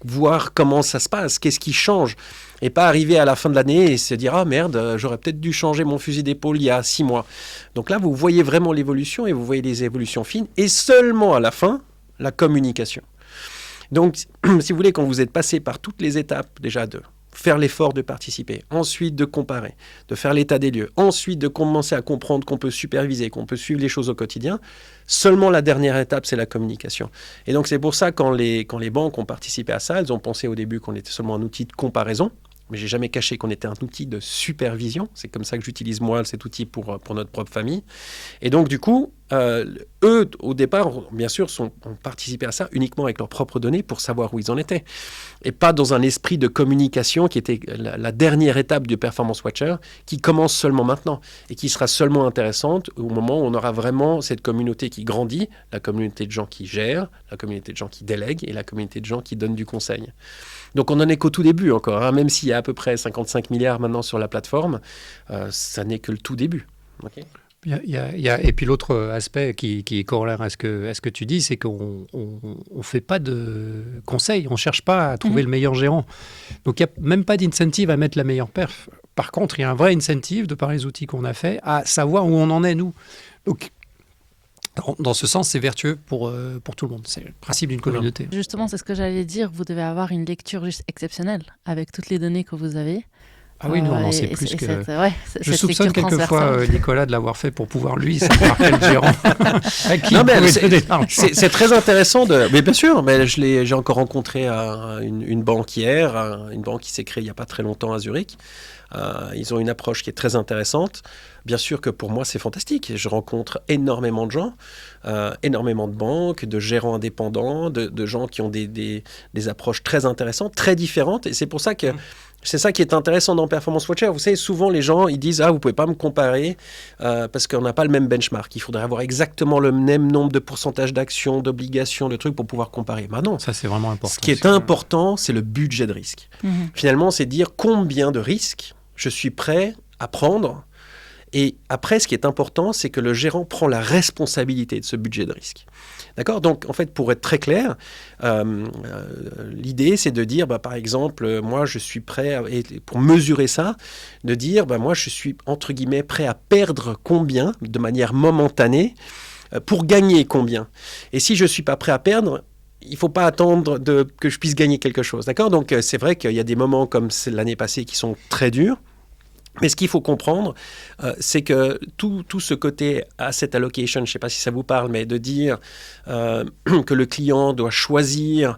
voir comment ça se passe, qu'est-ce qui change. Et pas arriver à la fin de l'année et se dire « Ah merde, j'aurais peut-être dû changer mon fusil d'épaule il y a 6 mois. » Donc là, vous voyez vraiment l'évolution et vous voyez les évolutions fines. Et seulement à la fin, la communication. Donc, si vous voulez, quand vous êtes passé par toutes les étapes déjà de faire l'effort de participer, ensuite de comparer, de faire l'état des lieux, ensuite de commencer à comprendre qu'on peut superviser, qu'on peut suivre les choses au quotidien, seulement la dernière étape, c'est la communication. Et donc, c'est pour ça quand les banques ont participé à ça, elles ont pensé au début qu'on était seulement un outil de comparaison, mais j'ai jamais caché qu'on était un outil de supervision. C'est comme ça que j'utilise moi cet outil pour notre propre famille. Et donc, du coup, eux, au départ, bien sûr, ont participé à ça uniquement avec leurs propres données pour savoir où ils en étaient. Et pas dans un esprit de communication qui était la dernière étape du Performance Watcher, qui commence seulement maintenant et qui sera seulement intéressante au moment où on aura vraiment cette communauté qui grandit, la communauté de gens qui gèrent, la communauté de gens qui délèguent et la communauté de gens qui donnent du conseil. Donc on n'en est qu'au tout début encore, hein, même s'il y a à peu près 55 milliards maintenant sur la plateforme, ça n'est que le tout début. Okay. Et puis l'autre aspect qui est corollaire à ce que tu dis, c'est qu'on ne fait pas de conseils, on ne cherche pas à trouver le meilleur gérant. Donc il n'y a même pas d'incentive à mettre la meilleure perf. Par contre, il y a un vrai incentive, de par les outils qu'on a fait, à savoir où on en est, nous. Donc, dans ce sens, c'est vertueux pour tout le monde. C'est le principe d'une communauté. Justement, c'est ce que j'allais dire. Vous devez avoir une lecture juste exceptionnelle avec toutes les données que vous avez. Ah oui, nous, on en sait plus que... Je soupçonne quelquefois Nicolas de l'avoir fait pour pouvoir, lui, savoir quel gérant à qui c'est très intéressant de... Mais bien sûr, mais j'ai encore rencontré une banque hier, une banque qui s'est créée il n'y a pas très longtemps à Zurich. Ils ont une approche qui est très intéressante. Bien sûr que pour moi, c'est fantastique. Je rencontre énormément de gens, énormément de banques, de gérants indépendants, de gens qui ont des approches très intéressantes, très différentes. Et c'est pour ça que c'est ça qui est intéressant dans Performance Watcher. Vous savez, souvent, les gens, ils disent « Ah, vous ne pouvez pas me comparer parce qu'on n'a pas le même benchmark. Il faudrait avoir exactement le même nombre de pourcentage d'actions, d'obligations, de trucs pour pouvoir comparer. » Ben non. Ça, c'est vraiment important. Ce qui est important, c'est le budget de risque. Finalement, c'est dire combien de risques je suis prêt à prendre. Et après, ce qui est important, c'est que le gérant prend la responsabilité de ce budget de risque. D'accord ? Donc, en fait, pour être très clair, l'idée, c'est de dire, par exemple, moi, je suis prêt, pour mesurer ça, de dire, moi, je suis, entre guillemets, prêt à perdre combien, de manière momentanée, pour gagner combien. Et si je ne suis pas prêt à perdre, il ne faut pas attendre que je puisse gagner quelque chose. D'accord ? Donc, c'est vrai qu'il y a des moments comme l'année passée qui sont très durs. Mais ce qu'il faut comprendre, c'est que tout ce côté asset allocation, je ne sais pas si ça vous parle, mais de dire que le client doit choisir,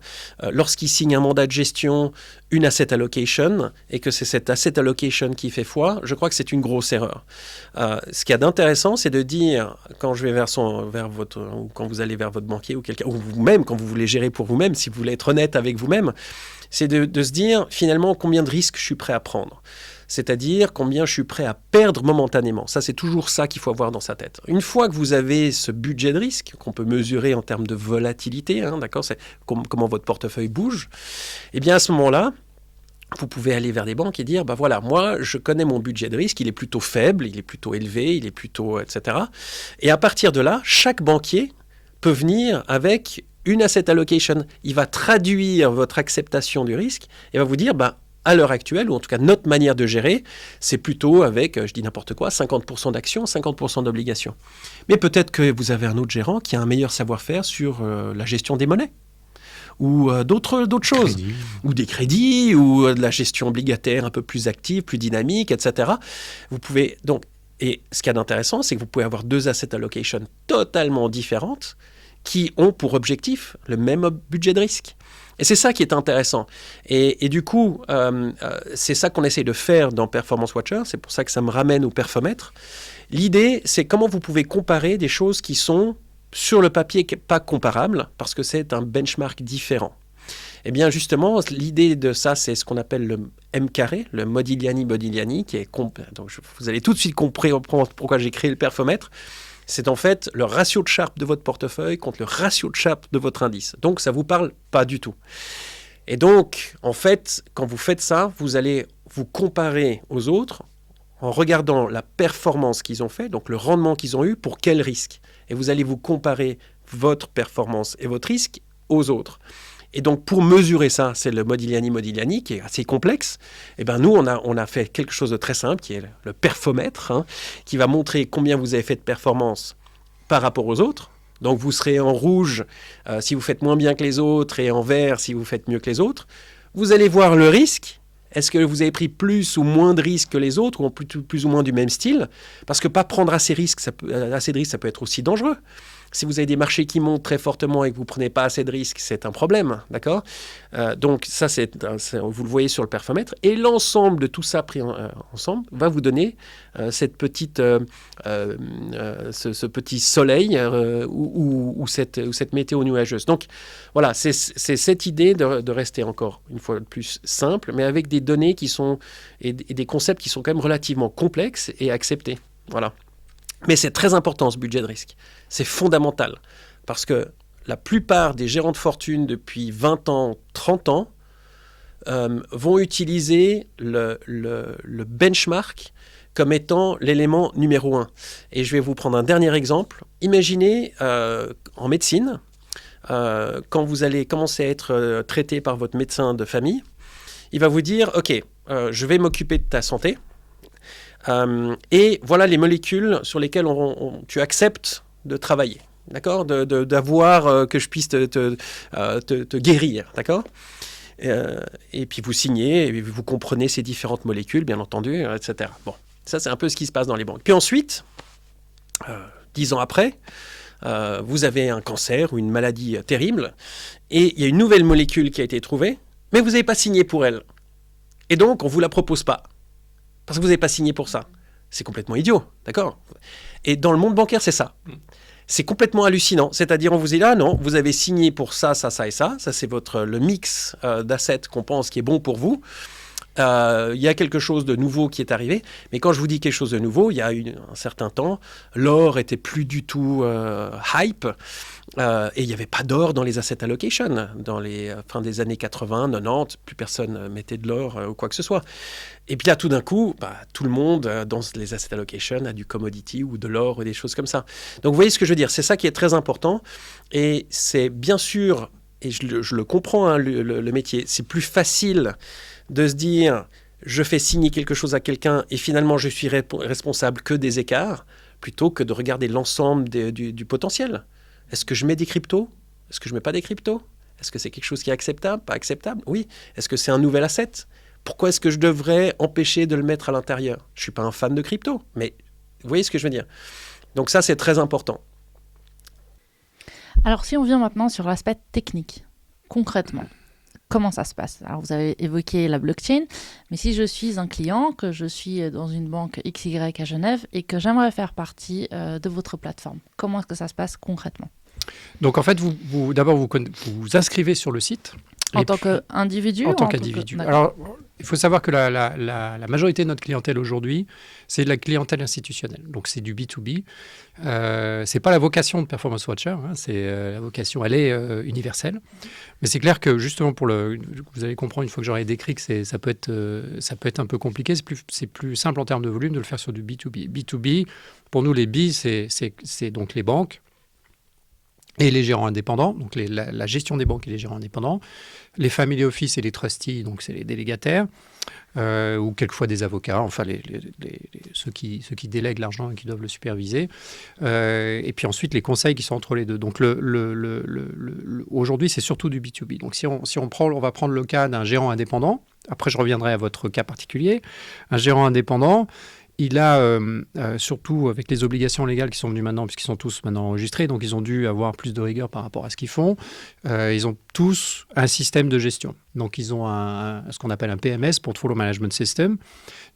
lorsqu'il signe un mandat de gestion, une asset allocation, et que c'est cette asset allocation qui fait foi, je crois que c'est une grosse erreur. Ce qu'il y a d'intéressant, c'est de dire, quand je vais ou quand vous allez vers votre banquier ou quelqu'un, ou vous-même, quand vous voulez gérer pour vous-même, si vous voulez être honnête avec vous-même, c'est de se dire, finalement, combien de risques je suis prêt à prendre. C'est-à-dire combien je suis prêt à perdre momentanément. Ça, c'est toujours ça qu'il faut avoir dans sa tête. Une fois que vous avez ce budget de risque, qu'on peut mesurer en termes de volatilité, d'accord, c'est comment votre portefeuille bouge, eh bien à ce moment-là, vous pouvez aller vers des banques et dire, voilà, moi, je connais mon budget de risque, il est plutôt faible, il est plutôt élevé, il est plutôt, etc. Et à partir de là, chaque banquier peut venir avec une asset allocation. Il va traduire votre acceptation du risque et va vous dire, à l'heure actuelle, ou en tout cas notre manière de gérer, c'est plutôt avec, je dis n'importe quoi, 50% d'actions, 50% d'obligations. Mais peut-être que vous avez un autre gérant qui a un meilleur savoir-faire sur la gestion des monnaies, ou d'autres choses, ou des crédits, ou de la gestion obligataire un peu plus active, plus dynamique, etc. Vous pouvez donc, et ce qu'il y a d'intéressant, c'est que vous pouvez avoir deux asset allocations totalement différentes qui ont pour objectif le même budget de risque. Et c'est ça qui est intéressant. Et du coup, c'est ça qu'on essaie de faire dans Performance Watcher. C'est pour ça que ça me ramène au perfomètre. L'idée, c'est comment vous pouvez comparer des choses qui sont sur le papier pas comparables parce que c'est un benchmark différent. Eh bien, justement, l'idée de ça, c'est ce qu'on appelle le M carré, le Modigliani, qui est... Donc, vous allez tout de suite comprendre pourquoi j'ai créé le perfomètre. C'est en fait le ratio de Sharpe de votre portefeuille contre le ratio de Sharpe de votre indice. Donc, ça ne vous parle pas du tout. Et donc, en fait, quand vous faites ça, vous allez vous comparer aux autres en regardant la performance qu'ils ont fait, donc le rendement qu'ils ont eu, pour quel risque. et vous allez vous comparer votre performance et votre risque aux autres. Et donc, pour mesurer ça, c'est le Modigliani qui est assez complexe. Et ben nous, on a fait quelque chose de très simple, qui est le perfomètre, qui va montrer combien vous avez fait de performance par rapport aux autres. Donc, vous serez en rouge si vous faites moins bien que les autres et en vert si vous faites mieux que les autres. Vous allez voir le risque. Est-ce que vous avez pris plus ou moins de risques que les autres, ou plus ou moins du même style? Parce que pas prendre assez de risques, ça peut être aussi dangereux. Si vous avez des marchés qui montent très fortement et que vous ne prenez pas assez de risques, c'est un problème, d'accord? Donc ça, vous le voyez sur le perfomètre. Et l'ensemble de tout ça pris ensemble va vous donner ce petit soleil ou cette météo nuageuse. Donc voilà, c'est cette idée de rester encore une fois de plus simple, mais avec des données qui sont et des concepts qui sont quand même relativement complexes et acceptés. Voilà. Mais c'est très important, ce budget de risque. C'est fondamental. Parce que la plupart des gérants de fortune depuis 20 ans, 30 ans, vont utiliser le benchmark comme étant l'élément numéro 1. Et je vais vous prendre un dernier exemple. Imaginez, en médecine, quand vous allez commencer à être traité par votre médecin de famille, il va vous dire, OK, je vais m'occuper de ta santé. Et voilà les molécules sur lesquelles tu acceptes de travailler, d'accord, d'avoir que je puisse te guérir, d'accord, et puis vous signez, et vous comprenez ces différentes molécules, bien entendu, etc. Bon, ça c'est un peu ce qui se passe dans les banques. Puis ensuite, 10 ans après, vous avez un cancer ou une maladie terrible, et il y a une nouvelle molécule qui a été trouvée, mais vous n'avez pas signé pour elle. Et donc, on ne vous la propose pas. Parce que vous n'avez pas signé pour ça. C'est complètement idiot, d'accord? Et dans le monde bancaire, c'est ça. C'est complètement hallucinant. C'est-à-dire, on vous dit là, non, vous avez signé pour ça, ça, ça et ça. Ça, c'est le mix d'assets qu'on pense qui est bon pour vous. Il y a quelque chose de nouveau qui est arrivé. Mais quand je vous dis quelque chose de nouveau, il y a un certain temps, l'or était plus du tout hype. Et il n'y avait pas d'or dans les asset allocation. Dans les fin des années 80, 90, plus personne mettait de l'or ou quoi que ce soit. Et puis là, tout d'un coup, tout le monde dans les asset allocation a du commodity ou de l'or ou des choses comme ça. Donc, vous voyez ce que je veux dire. C'est ça qui est très important. Et c'est bien sûr, et je le comprends, le métier, c'est plus facile de se dire, je fais signer quelque chose à quelqu'un et finalement, je suis responsable que des écarts, plutôt que de regarder l'ensemble du potentiel. Est-ce que je mets des cryptos? Est-ce que je ne mets pas des cryptos? Est-ce que c'est quelque chose qui est acceptable? Pas acceptable? Oui. Est-ce que c'est un nouvel asset? Pourquoi est-ce que je devrais empêcher de le mettre à l'intérieur? Je ne suis pas un fan de crypto, mais vous voyez ce que je veux dire? Donc ça, c'est très important. Alors, si on vient maintenant sur l'aspect technique, concrètement, comment ça se passe? Alors, vous avez évoqué la blockchain, mais si je suis un client, que je suis dans une banque XY à Genève et que j'aimerais faire partie de votre plateforme, comment est-ce que ça se passe concrètement? Donc, en fait, d'abord, vous inscrivez sur le site. En tant qu'individu? En tant qu'individu. Alors, il faut savoir que la majorité de notre clientèle aujourd'hui, c'est de la clientèle institutionnelle. Donc, c'est du B2B. C'est pas la vocation de Performance Watcher. La vocation, elle est universelle. Mais c'est clair que justement, vous allez comprendre une fois que j'aurai décrit que ça peut être un peu compliqué. C'est plus simple en termes de volume de le faire sur du B2B. B2B, pour nous, les B, c'est donc les banques et les gérants indépendants, donc la gestion des banques et les gérants indépendants, les family office et les trustees, donc c'est les délégataires, ou quelquefois des avocats, enfin ceux qui délèguent l'argent et qui doivent le superviser, et puis ensuite les conseils qui sont entre les deux. Donc aujourd'hui, c'est surtout du B2B. Donc si on va prendre le cas d'un gérant indépendant, après je reviendrai à votre cas particulier, un gérant indépendant, il a, surtout avec les obligations légales qui sont venues maintenant, puisqu'ils sont tous maintenant enregistrés, donc ils ont dû avoir plus de rigueur par rapport à ce qu'ils font. Ils ont tous un système de gestion. Donc ils ont ce qu'on appelle un PMS, Portfolio Management System.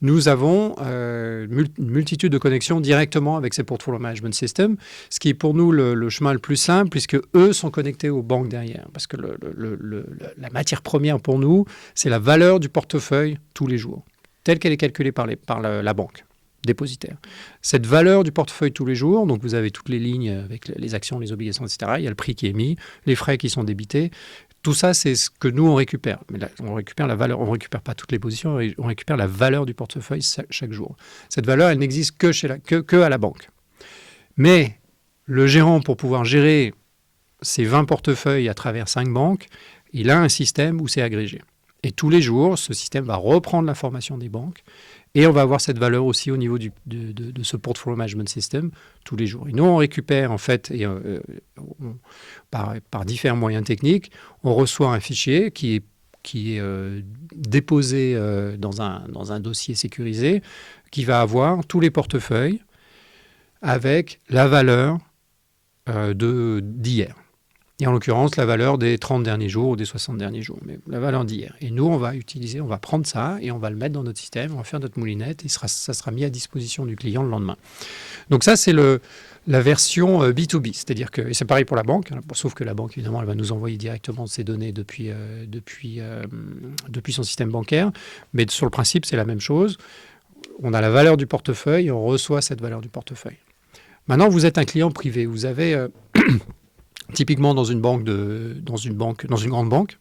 Nous avons une multitude de connexions directement avec ces Portfolio Management Systems, ce qui est pour nous le chemin le plus simple, puisque eux sont connectés aux banques derrière. Parce que la matière première pour nous, c'est la valeur du portefeuille tous les jours, telle qu'elle est calculée par la banque dépositaire. Cette valeur du portefeuille tous les jours, donc vous avez toutes les lignes avec les actions, les obligations, etc. Il y a le prix qui est mis, les frais qui sont débités. Tout ça, c'est ce que nous, on récupère. Mais là, on récupère la valeur, on ne récupère pas toutes les positions, on récupère la valeur du portefeuille chaque jour. Cette valeur, elle n'existe que à la banque. Mais Le gérant, pour pouvoir gérer ses 20 portefeuilles à travers 5 banques, il a un système où c'est agrégé. Et tous les jours, ce système va reprendre l'information des banques et on va avoir cette valeur aussi au niveau de ce portfolio management system tous les jours. Et nous, on récupère en fait, par différents moyens techniques, on reçoit un fichier qui est déposé dans un dossier sécurisé qui va avoir tous les portefeuilles avec la valeur d'hier. Et en l'occurrence, la valeur des 30 derniers jours ou des 60 derniers jours, mais la valeur d'hier. Et nous, on va prendre ça et on va le mettre dans notre système, on va faire notre moulinette et ça sera mis à disposition du client le lendemain. Donc ça, c'est la version B2B, c'est-à-dire que, et c'est pareil pour la banque, sauf que la banque, évidemment, elle va nous envoyer directement ces données depuis son système bancaire, mais sur le principe, c'est la même chose. On a la valeur du portefeuille et on reçoit cette valeur du portefeuille. Maintenant, vous êtes un client privé, vous avez... typiquement dans une grande banque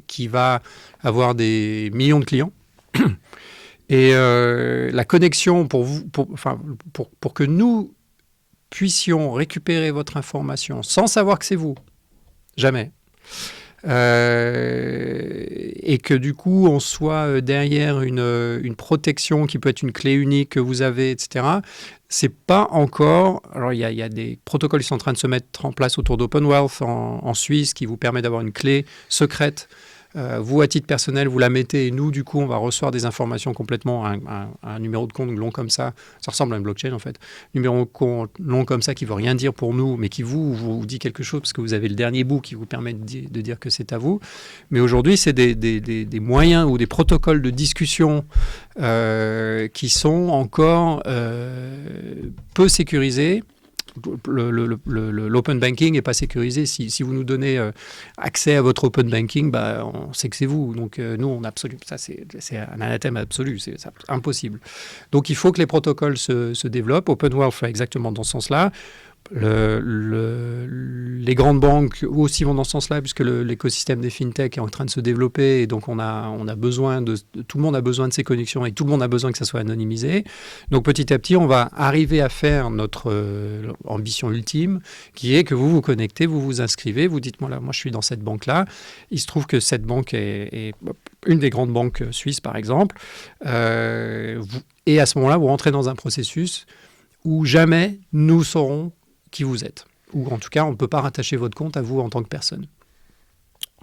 qui va avoir des millions de clients. Et la connexion pour que nous puissions récupérer votre information sans savoir que c'est vous, jamais. Et que du coup on soit derrière une protection qui peut être une clé unique que vous avez, etc. C'est pas encore... Alors il y a des protocoles qui sont en train de se mettre en place autour d'OpenWealth en Suisse qui vous permet d'avoir une clé secrète. Vous, à titre personnel, vous la mettez et nous, du coup, on va recevoir des informations complètement, un numéro de compte long comme ça ressemble à une blockchain en fait, numéro de compte long comme ça qui ne veut rien dire pour nous, mais qui vous dit quelque chose parce que vous avez le dernier bout qui vous permet de dire que c'est à vous. Mais aujourd'hui, c'est des moyens ou des protocoles de discussion qui sont encore peu sécurisés. L'open banking n'est pas sécurisé. Si vous nous donnez accès à votre open banking, on sait que c'est vous. Donc nous, on absolue. Ça, c'est un anathème absolu. C'est impossible. Donc il faut que les protocoles se développent. OpenWealth fait exactement dans ce sens-là. Les grandes banques aussi vont dans ce sens-là, puisque l'écosystème des fintech est en train de se développer, et donc on a besoin tout le monde a besoin de ces connexions, et tout le monde a besoin que ça soit anonymisé. Donc petit à petit, on va arriver à faire notre ambition ultime, qui est que vous vous connectez, vous vous inscrivez, vous dites, moi je suis dans cette banque-là. Il se trouve que cette banque est une des grandes banques suisses, par exemple, et à ce moment-là, vous rentrez dans un processus où jamais nous saurons qui vous êtes. Ou en tout cas, on ne peut pas rattacher votre compte à vous en tant que personne.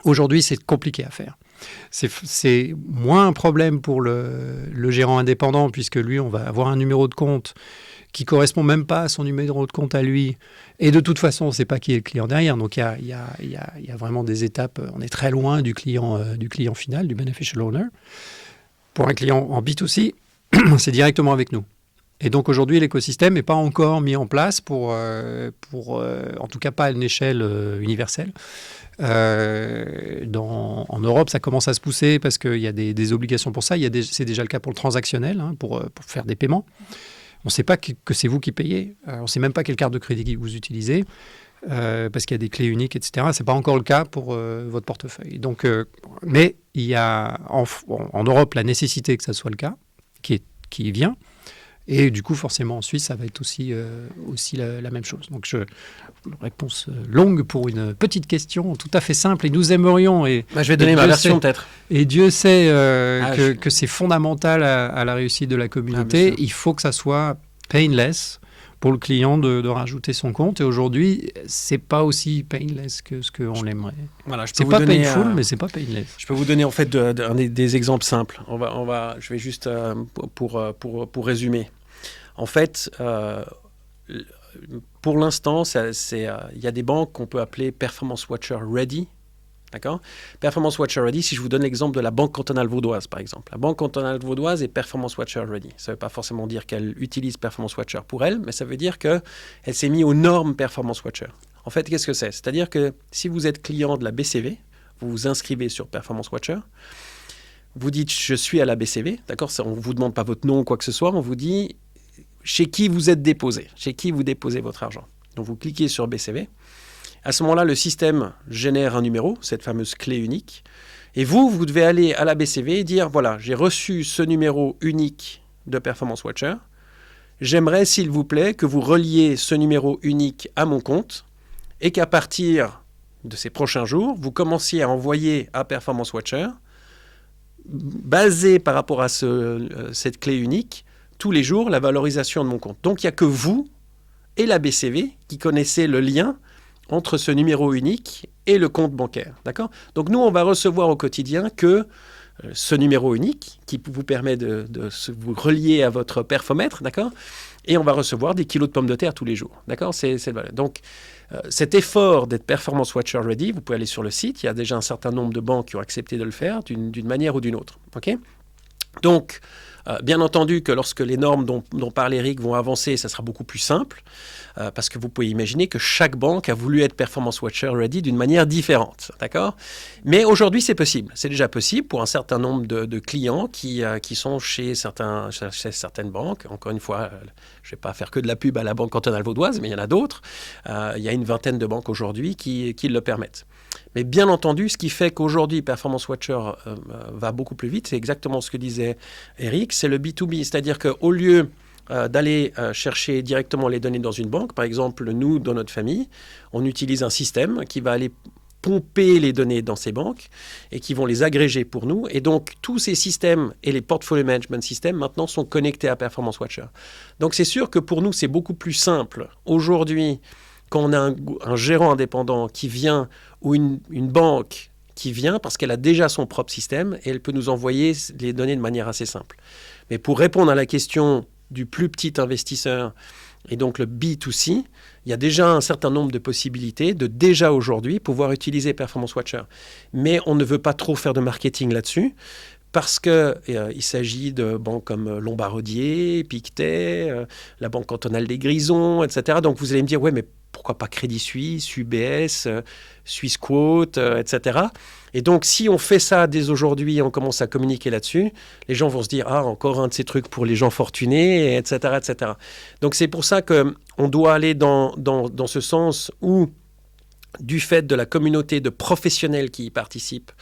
Aujourd'hui, c'est compliqué à faire. C'est moins un problème pour le gérant indépendant, puisque lui, on va avoir un numéro de compte qui ne correspond même pas à son numéro de compte à lui. Et de toute façon, on ne sait pas qui est le client derrière. Donc, il y a vraiment des étapes. On est très loin du client final, du beneficial owner. Pour un client en B2C, c'est directement avec nous. Et donc aujourd'hui, l'écosystème n'est pas encore mis en place en tout cas pas à une échelle universelle. En Europe, ça commence à se pousser parce qu'il y a des obligations pour ça. C'est déjà le cas pour le transactionnel, pour faire des paiements. On ne sait pas que c'est vous qui payez. On ne sait même pas quelle carte de crédit que vous utilisez parce qu'il y a des clés uniques, etc. Ce n'est pas encore le cas pour votre portefeuille. Donc, mais il y a en Europe la nécessité que ça soit le cas, qui vient. Et du coup, forcément, en Suisse, ça va être aussi la même chose. Donc, réponse longue pour une petite question tout à fait simple. Et nous aimerions... je vais donner ma version peut-être. Et Dieu sait que c'est fondamental à la réussite de la communauté. Il faut que ça soit painless pour le client de rajouter son compte. Et aujourd'hui, c'est pas aussi painless que ce qu'on l'aimerait. Voilà, c'est pas painful, mais c'est pas painless. Je peux vous donner en fait des exemples simples. Je vais juste pour résumer. En fait, pour l'instant, il y a des banques qu'on peut appeler Performance Watcher Ready. D'accord ? Performance Watcher Ready, si je vous donne l'exemple de la Banque cantonale vaudoise, par exemple. La Banque cantonale vaudoise est Performance Watcher Ready. Ça ne veut pas forcément dire qu'elle utilise Performance Watcher pour elle, mais ça veut dire qu'elle s'est mise aux normes Performance Watcher. En fait, qu'est-ce que c'est ? C'est-à-dire que si vous êtes client de la BCV, vous vous inscrivez sur Performance Watcher, vous dites « je suis à la BCV », d'accord ? On ne vous demande pas votre nom ou quoi que ce soit, on vous dit chez qui vous êtes déposé, chez qui vous déposez votre argent. Donc vous cliquez sur BCV. À ce moment-là, le système génère un numéro, cette fameuse clé unique. Et vous devez aller à la BCV et dire, voilà, j'ai reçu ce numéro unique de Performance Watcher. j'aimerais, s'il vous plaît, que vous reliez ce numéro unique à mon compte et qu'à partir de ces prochains jours, vous commenciez à envoyer à Performance Watcher, basé par rapport à cette clé unique, tous les jours, la valorisation de mon compte. Donc, il n'y a que vous et la BCV qui connaissez le lien entre ce numéro unique et le compte bancaire. D'accord ? Donc, nous, on va recevoir au quotidien que ce numéro unique qui vous permet de vous relier à votre perfomètre, d'accord ? Et on va recevoir des kilos de pommes de terre tous les jours, d'accord ? Donc, cet effort d'être Performance Watcher Ready, vous pouvez aller sur le site, il y a déjà un certain nombre de banques qui ont accepté de le faire d'une manière ou d'une autre, ok ? Donc, bien entendu que lorsque les normes dont parle Eric vont avancer, ça sera beaucoup plus simple, parce que vous pouvez imaginer que chaque banque a voulu être Performance Watcher Ready d'une manière différente, d'accord ? Mais aujourd'hui, c'est possible. C'est déjà possible pour un certain nombre de clients qui sont chez certaines banques. Encore une fois, je ne vais pas faire que de la pub à la Banque cantonale vaudoise, mais il y en a d'autres. Il y a une vingtaine de banques aujourd'hui qui le permettent. Mais bien entendu, ce qui fait qu'aujourd'hui, Performance Watcher va beaucoup plus vite, c'est exactement ce que disait Eric, c'est le B2B. C'est-à-dire qu'au lieu d'aller chercher directement les données dans une banque, par exemple, nous, dans notre famille, on utilise un système qui va aller pomper les données dans ces banques et qui vont les agréger pour nous. Et donc, tous ces systèmes et les portfolio management systems, maintenant, sont connectés à Performance Watcher. Donc, c'est sûr que pour nous, c'est beaucoup plus simple aujourd'hui quand on a un gérant indépendant qui vient ou une banque qui vient parce qu'elle a déjà son propre système et elle peut nous envoyer les données de manière assez simple. Mais pour répondre à la question du plus petit investisseur et donc le B2C, il y a déjà un certain nombre de possibilités de déjà aujourd'hui pouvoir utiliser Performance Watcher. Mais on ne veut pas trop faire de marketing là-dessus parce qu'il s'agit de banques comme Lombardier, Pictet, la Banque cantonale des Grisons, etc. Donc vous allez me dire, ouais, mais pourquoi pas Crédit Suisse, UBS, Swissquote, etc. Et donc, si on fait ça dès aujourd'hui et on commence à communiquer là-dessus, les gens vont se dire « Ah, encore un de ces trucs pour les gens fortunés, etc. etc. » Donc, c'est pour ça qu'on doit aller dans ce sens où, du fait de la communauté de professionnels qui y participent,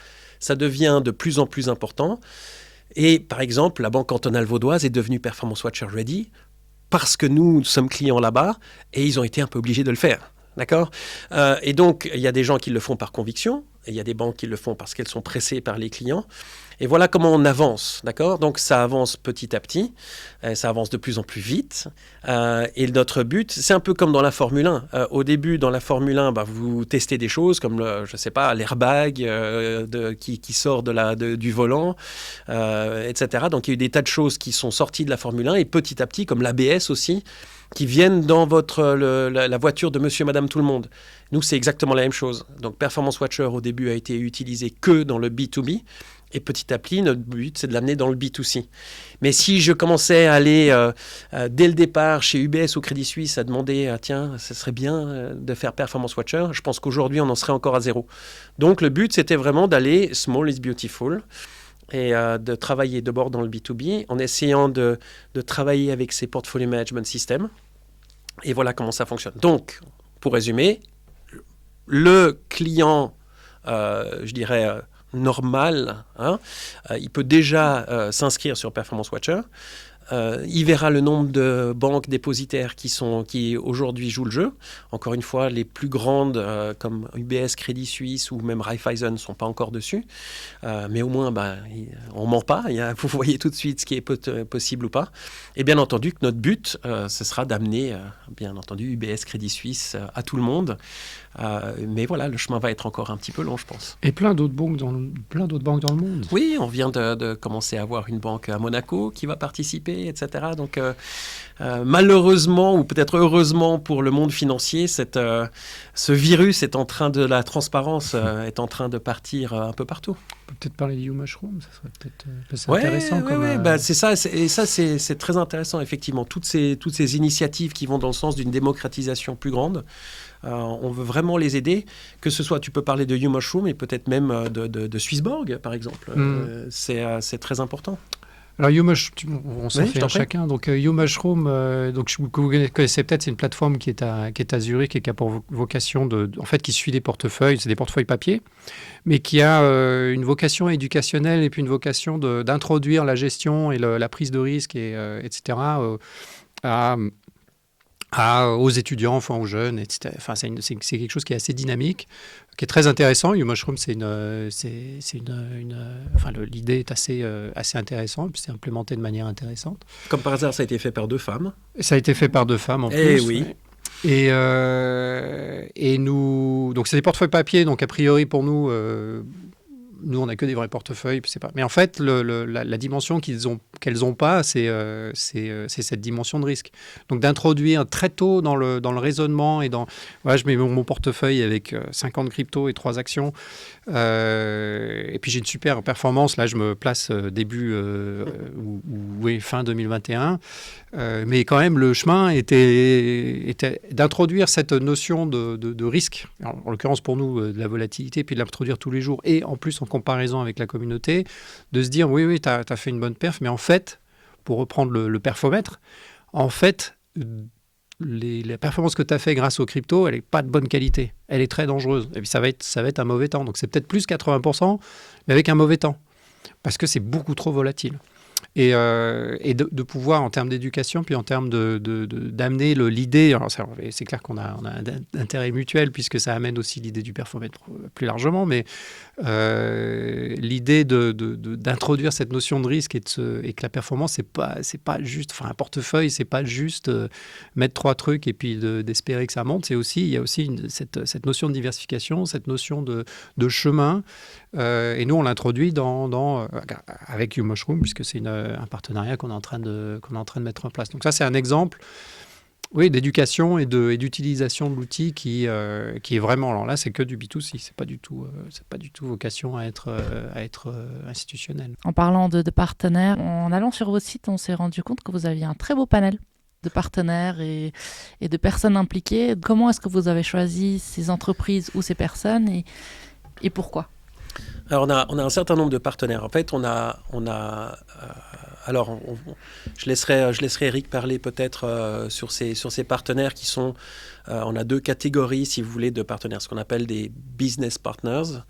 ça devient de plus en plus important. Et par exemple, la Banque cantonale vaudoise est devenue Performance Watcher Ready parce que nous sommes clients là-bas et ils ont été un peu obligés de le faire. D'accord ? Et donc, il y a des gens qui le font par conviction et il y a des banques qui le font parce qu'elles sont pressées par les clients. Et voilà comment on avance, d'accord ? Donc, ça avance petit à petit, ça avance de plus en plus vite. Et notre but, c'est un peu comme dans la Formule 1. Au début, dans la Formule 1, vous testez des choses comme, je ne sais pas, l'airbag qui sort du volant, etc. Donc, il y a eu des tas de choses qui sont sorties de la Formule 1 et petit à petit, comme l'ABS aussi, qui viennent dans la voiture de monsieur, madame, tout le monde. Nous, c'est exactement la même chose. Donc, Performance Watcher, au début, a été utilisé que dans le B2B. Et petit à petit, notre but, c'est de l'amener dans le B2C. Mais si je commençais à aller, dès le départ, chez UBS ou Crédit Suisse, à demander, tiens, ce serait bien de faire Performance Watcher, je pense qu'aujourd'hui, on en serait encore à zéro. Donc, le but, c'était vraiment d'aller small is beautiful et de travailler d'abord dans le B2B en essayant de travailler avec ces portfolio management systems. Et voilà comment ça fonctionne. Donc, pour résumer, le client, je dirais, normal, il peut déjà s'inscrire sur Performance Watcher. Il verra le nombre de banques dépositaires qui aujourd'hui jouent le jeu. Encore une fois, les plus grandes comme UBS, Crédit Suisse ou même Raiffeisen ne sont pas encore dessus. Mais au moins, on ne ment pas. Vous voyez tout de suite ce qui est possible ou pas. Et bien entendu que notre but, ce sera d'amener, bien entendu, UBS, Crédit Suisse à tout le monde. Mais voilà, le chemin va être encore un petit peu long, je pense. Et plein d'autres banques dans le monde. Oui, on vient de commencer à avoir une banque à Monaco qui va participer, etc. Donc, malheureusement, ou peut-être heureusement pour le monde financier, ce virus est en train de la transparence est en train de partir un peu partout. On peut peut-être parler du YouMushroom, ça serait peut-être intéressant. C'est ça, et ça c'est très intéressant, effectivement. Toutes ces initiatives qui vont dans le sens d'une démocratisation plus grande. On veut vraiment les aider, que ce soit, tu peux parler de YouMushroom et peut-être même de Swissborg, par exemple. C'est très important. Alors YouMushroom, on s'en fait un chacun. Donc YouMushroom, que vous connaissez peut-être, c'est une plateforme qui est à Zurich et qui a pour vocation qui suit des portefeuilles, c'est des portefeuilles papier, mais qui a une vocation éducationnelle et puis une vocation d'introduire la gestion et la prise de risque, etc., aux étudiants, enfin aux jeunes, etc. Enfin, c'est quelque chose qui est assez dynamique, qui est très intéressant. YouMushroom, l'idée est assez intéressante, puis c'est implémenté de manière intéressante. Comme par hasard, ça a été fait par 2 femmes. Et ça a été fait par 2 femmes en plus. Oui. Ouais. Et nous, donc c'est des portefeuilles papier, donc a priori pour nous, on n'a que des vrais portefeuilles. Puis c'est pas. Mais en fait, la dimension qu'elles ont pas, c'est cette dimension de risque. Donc d'introduire très tôt dans le raisonnement et voilà, je mets mon portefeuille avec 50 cryptos et 3 actions. Et puis j'ai une super performance. Là, je me place fin 2021. Mais quand même, le chemin était d'introduire cette notion de risque, en l'occurrence pour nous, de la volatilité, puis de l'introduire tous les jours, et en plus en comparaison avec la communauté, de se dire, oui, tu as fait une bonne perf, mais en fait, pour reprendre le perfomètre, en fait, la performance que tu as fait grâce aux cryptos, elle n'est pas de bonne qualité, elle est très dangereuse, et puis ça va être un mauvais temps, donc c'est peut-être plus 80%, mais avec un mauvais temps, parce que c'est beaucoup trop volatile. Et de pouvoir, en termes d'éducation, puis en termes d'amener l'idée, alors c'est clair qu'on a un intérêt mutuel, puisque ça amène aussi l'idée du perfomètre plus largement, mais l'idée d'introduire cette notion de risque et que la performance, c'est pas juste, enfin un portefeuille, c'est pas juste mettre 3 trucs et puis d'espérer que ça monte, il y a aussi cette notion de diversification, cette notion de chemin, et nous on l'introduit avec YouMushroom, puisque c'est un partenariat qu'on est en train de mettre en place. Donc ça, c'est un exemple, oui, d'éducation et d'utilisation de l'outil qui est vraiment. Alors là, c'est que du B2C, c'est pas du tout vocation à être institutionnel. En parlant de partenaires, en allant sur votre site, on s'est rendu compte que vous aviez un très beau panel de partenaires et de personnes impliquées. Comment est-ce que vous avez choisi ces entreprises ou ces personnes et pourquoi ? Alors, on a un certain nombre de partenaires. En fait, je laisserai Eric parler peut-être sur ces partenaires qui sont... on a 2 catégories, si vous voulez, de partenaires, ce qu'on appelle des business partners.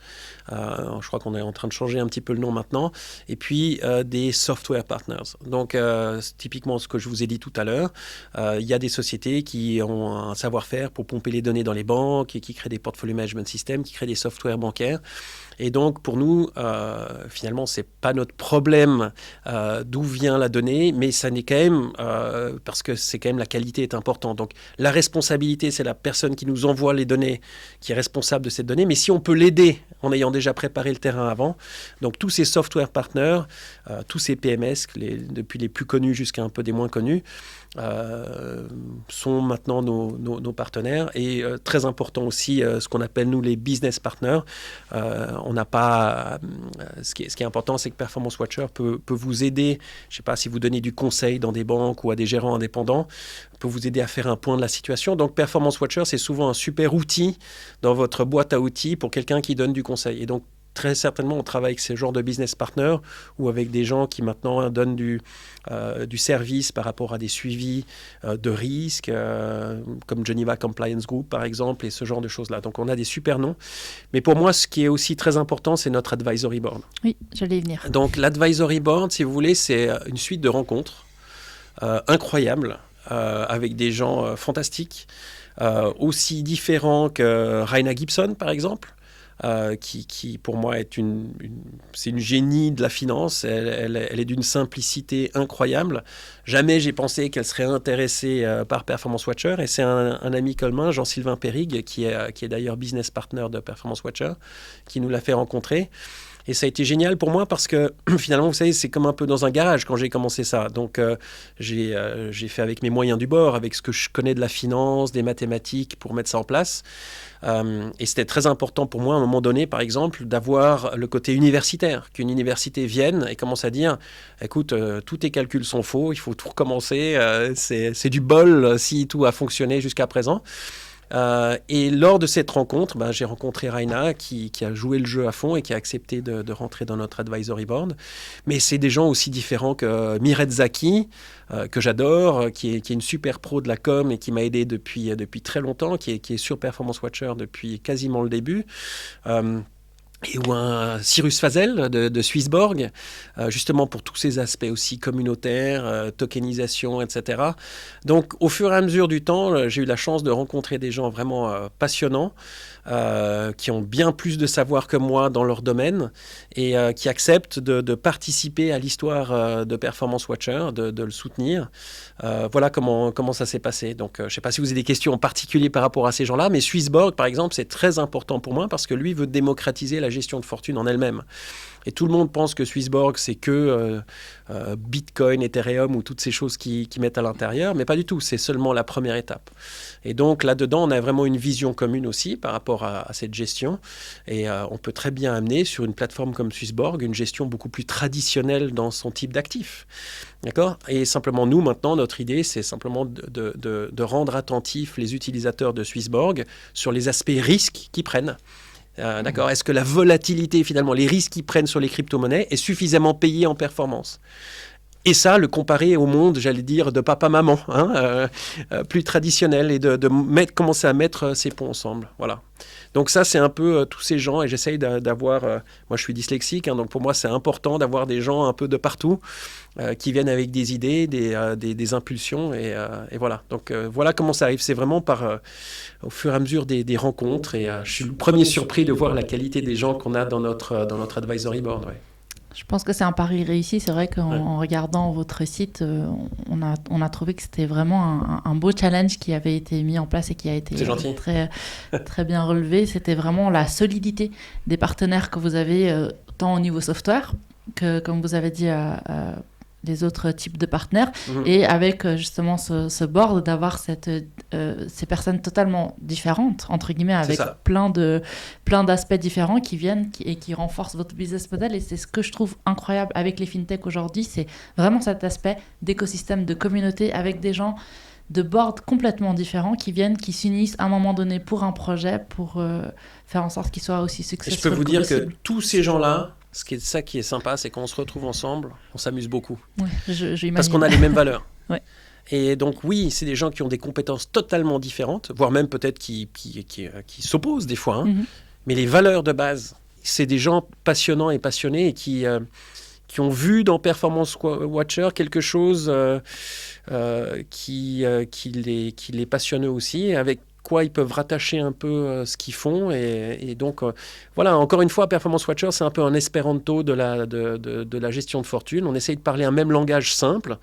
Je crois qu'on est en train de changer un petit peu le nom maintenant. Et puis, des software partners. Donc, typiquement, ce que je vous ai dit tout à l'heure, il y a des sociétés qui ont un savoir-faire pour pomper les données dans les banques et qui créent des portfolio management systems, qui créent des softwares bancaires. Et donc, pour nous, finalement, ce n'est pas notre problème d'où vient la donnée, mais ça n'est quand même, parce que c'est quand même la qualité est importante. Donc, la responsabilité, c'est la personne qui nous envoie les données qui est responsable de cette donnée. Mais si on peut l'aider en ayant déjà préparé le terrain avant, donc tous ces software partners, tous ces PMS, depuis les plus connus jusqu'à un peu des moins connus, sont maintenant nos partenaires. Et très important aussi, ce qu'on appelle nous les business partners. On n'a pas... ce qui est important, c'est que Performance Watcher peut vous aider. Je ne sais pas si vous donnez du conseil dans des banques ou à des gérants indépendants, peut vous aider à faire un point de la situation. Donc Performance Watcher, c'est souvent un super outil dans votre boîte à outils pour quelqu'un qui donne du conseil. Et donc très certainement, on travaille avec ce genre de business partners ou avec des gens qui maintenant donnent du service par rapport à des suivis de risques, comme Geneva Compliance Group, par exemple, et ce genre de choses-là. Donc, on a des super noms. Mais pour moi, ce qui est aussi très important, c'est notre advisory board. Oui, j'allais y venir. Donc, l'advisory board, si vous voulez, c'est une suite de rencontres incroyables avec des gens fantastiques, aussi différents que Raina Gibson, par exemple. Qui pour moi c'est une génie de la finance. Elle est d'une simplicité incroyable. Jamais j'ai pensé qu'elle serait intéressée par Performance Watcher. Et c'est un ami commun, Jean-Sylvain Périg, qui est d'ailleurs business partner de Performance Watcher, qui nous l'a fait rencontrer. Et ça a été génial pour moi parce que finalement, vous savez, c'est comme un peu dans un garage quand j'ai commencé ça. Donc, j'ai fait avec mes moyens du bord, avec ce que je connais de la finance, des mathématiques pour mettre ça en place. Et c'était très important pour moi à un moment donné, par exemple, d'avoir le côté universitaire, qu'une université vienne et commence à dire écoute, tous tes calculs sont faux, il faut tout recommencer, c'est du bol si tout a fonctionné jusqu'à présent. Et lors de cette rencontre, j'ai rencontré Raina qui a joué le jeu à fond et qui a accepté de rentrer dans notre advisory board. Mais c'est des gens aussi différents que Miret Zaki, que j'adore, qui est une super pro de la com et qui m'a aidé depuis très longtemps, qui est sur Performance Watcher depuis quasiment le début. ou un Cyrus Fazel de Swissborg, justement pour tous ces aspects aussi communautaires, tokenisation, etc. Donc, au fur et à mesure du temps, j'ai eu la chance de rencontrer des gens vraiment passionnants, qui ont bien plus de savoir que moi dans leur domaine et qui acceptent de participer à l'histoire de Performance Watcher, de le soutenir. Voilà comment ça s'est passé. Donc, je ne sais pas si vous avez des questions en particulier par rapport à ces gens-là, mais Swissborg, par exemple, c'est très important pour moi parce que lui veut démocratiser la gestion de fortune en elle-même. Et tout le monde pense que Swissborg, c'est que Bitcoin, Ethereum ou toutes ces choses qui mettent à l'intérieur, mais pas du tout, c'est seulement la première étape. Et donc là-dedans, on a vraiment une vision commune aussi par rapport à cette gestion. Et on peut très bien amener sur une plateforme comme Swissborg une gestion beaucoup plus traditionnelle dans son type d'actifs. D'accord ? Et simplement, nous, maintenant, notre idée, c'est simplement de rendre attentifs les utilisateurs de Swissborg sur les aspects risques qu'ils prennent. D'accord. Est-ce que la volatilité, finalement, les risques qu'ils prennent sur les crypto-monnaies est suffisamment payé en performance ? Et ça, le comparer au monde, j'allais dire, de papa-maman, plus traditionnel, et commencer à mettre ces ponts ensemble. Voilà. Donc ça, c'est un peu tous ces gens, et j'essaye d'avoir... moi, je suis dyslexique, donc pour moi, c'est important d'avoir des gens un peu de partout qui viennent avec des idées, des impulsions, et voilà. Donc voilà comment ça arrive. C'est vraiment au fur et à mesure des rencontres, et je suis le premier surpris de voir la qualité des gens qu'on a dans notre advisory board. Ouais. Je pense que c'est un pari réussi. C'est vrai qu'en regardant votre site, on a trouvé que c'était vraiment un beau challenge qui avait été mis en place et qui a été très, très bien relevé. C'était vraiment la solidité des partenaires que vous avez, tant au niveau software que, comme vous avez dit, les autres types de partenaires, et avec justement ce board, d'avoir ces personnes totalement différentes, entre guillemets, avec plein d'aspects différents qui viennent et qui renforcent votre business model. Et c'est ce que je trouve incroyable avec les fintech aujourd'hui, c'est vraiment cet aspect d'écosystème, de communauté, avec des gens de boards complètement différents qui viennent, qui s'unissent à un moment donné pour un projet, pour faire en sorte qu'il soit aussi successful. Je peux vous dire que tous ces gens-là, ça qui est sympa, c'est quand on se retrouve ensemble, on s'amuse beaucoup. Ouais, j'imagine. Parce qu'on a les mêmes valeurs. Ouais. Et donc oui, c'est des gens qui ont des compétences totalement différentes, voire même peut-être qui s'opposent des fois. Mais les valeurs de base, c'est des gens passionnants et passionnés et qui ont vu dans Performance Watcher quelque chose qui les passionne aussi, avec quoi ils peuvent rattacher un peu ce qu'ils font. Et donc, voilà, encore une fois, Performance Watcher, c'est un peu un espéranto de la gestion de fortune. On essaye de parler un même langage simple.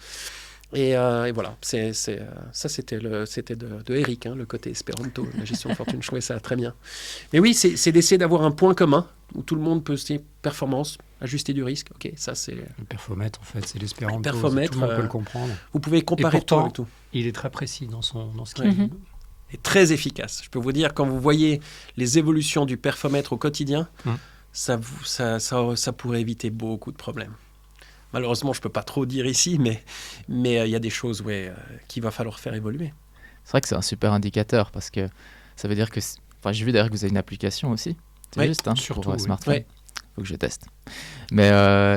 Et voilà, ça c'était de Eric, le côté espéranto, la gestion de fortune. Je trouvais ça très bien. Mais oui, c'est d'essayer d'avoir un point commun où tout le monde peut se dire performance, ajuster du risque. Ok, ça c'est... Le perfomètre, en fait, c'est l'espéranto. Perfomètre, tout le monde peut le comprendre. Vous pouvez comparer et pourtant, avec tout. Il est très précis dans ce qu'il dit. Et très efficace. Je peux vous dire, quand vous voyez les évolutions du perfomètre au quotidien, ça pourrait éviter beaucoup de problèmes. Malheureusement, je ne peux pas trop dire ici, mais il y a des choses qu'il va falloir faire évoluer. C'est vrai que c'est un super indicateur parce que ça veut dire que... Enfin, j'ai vu d'ailleurs que vous avez une application aussi. C'est juste surtout, pour smartphone. Oui. Faut que je teste. Mais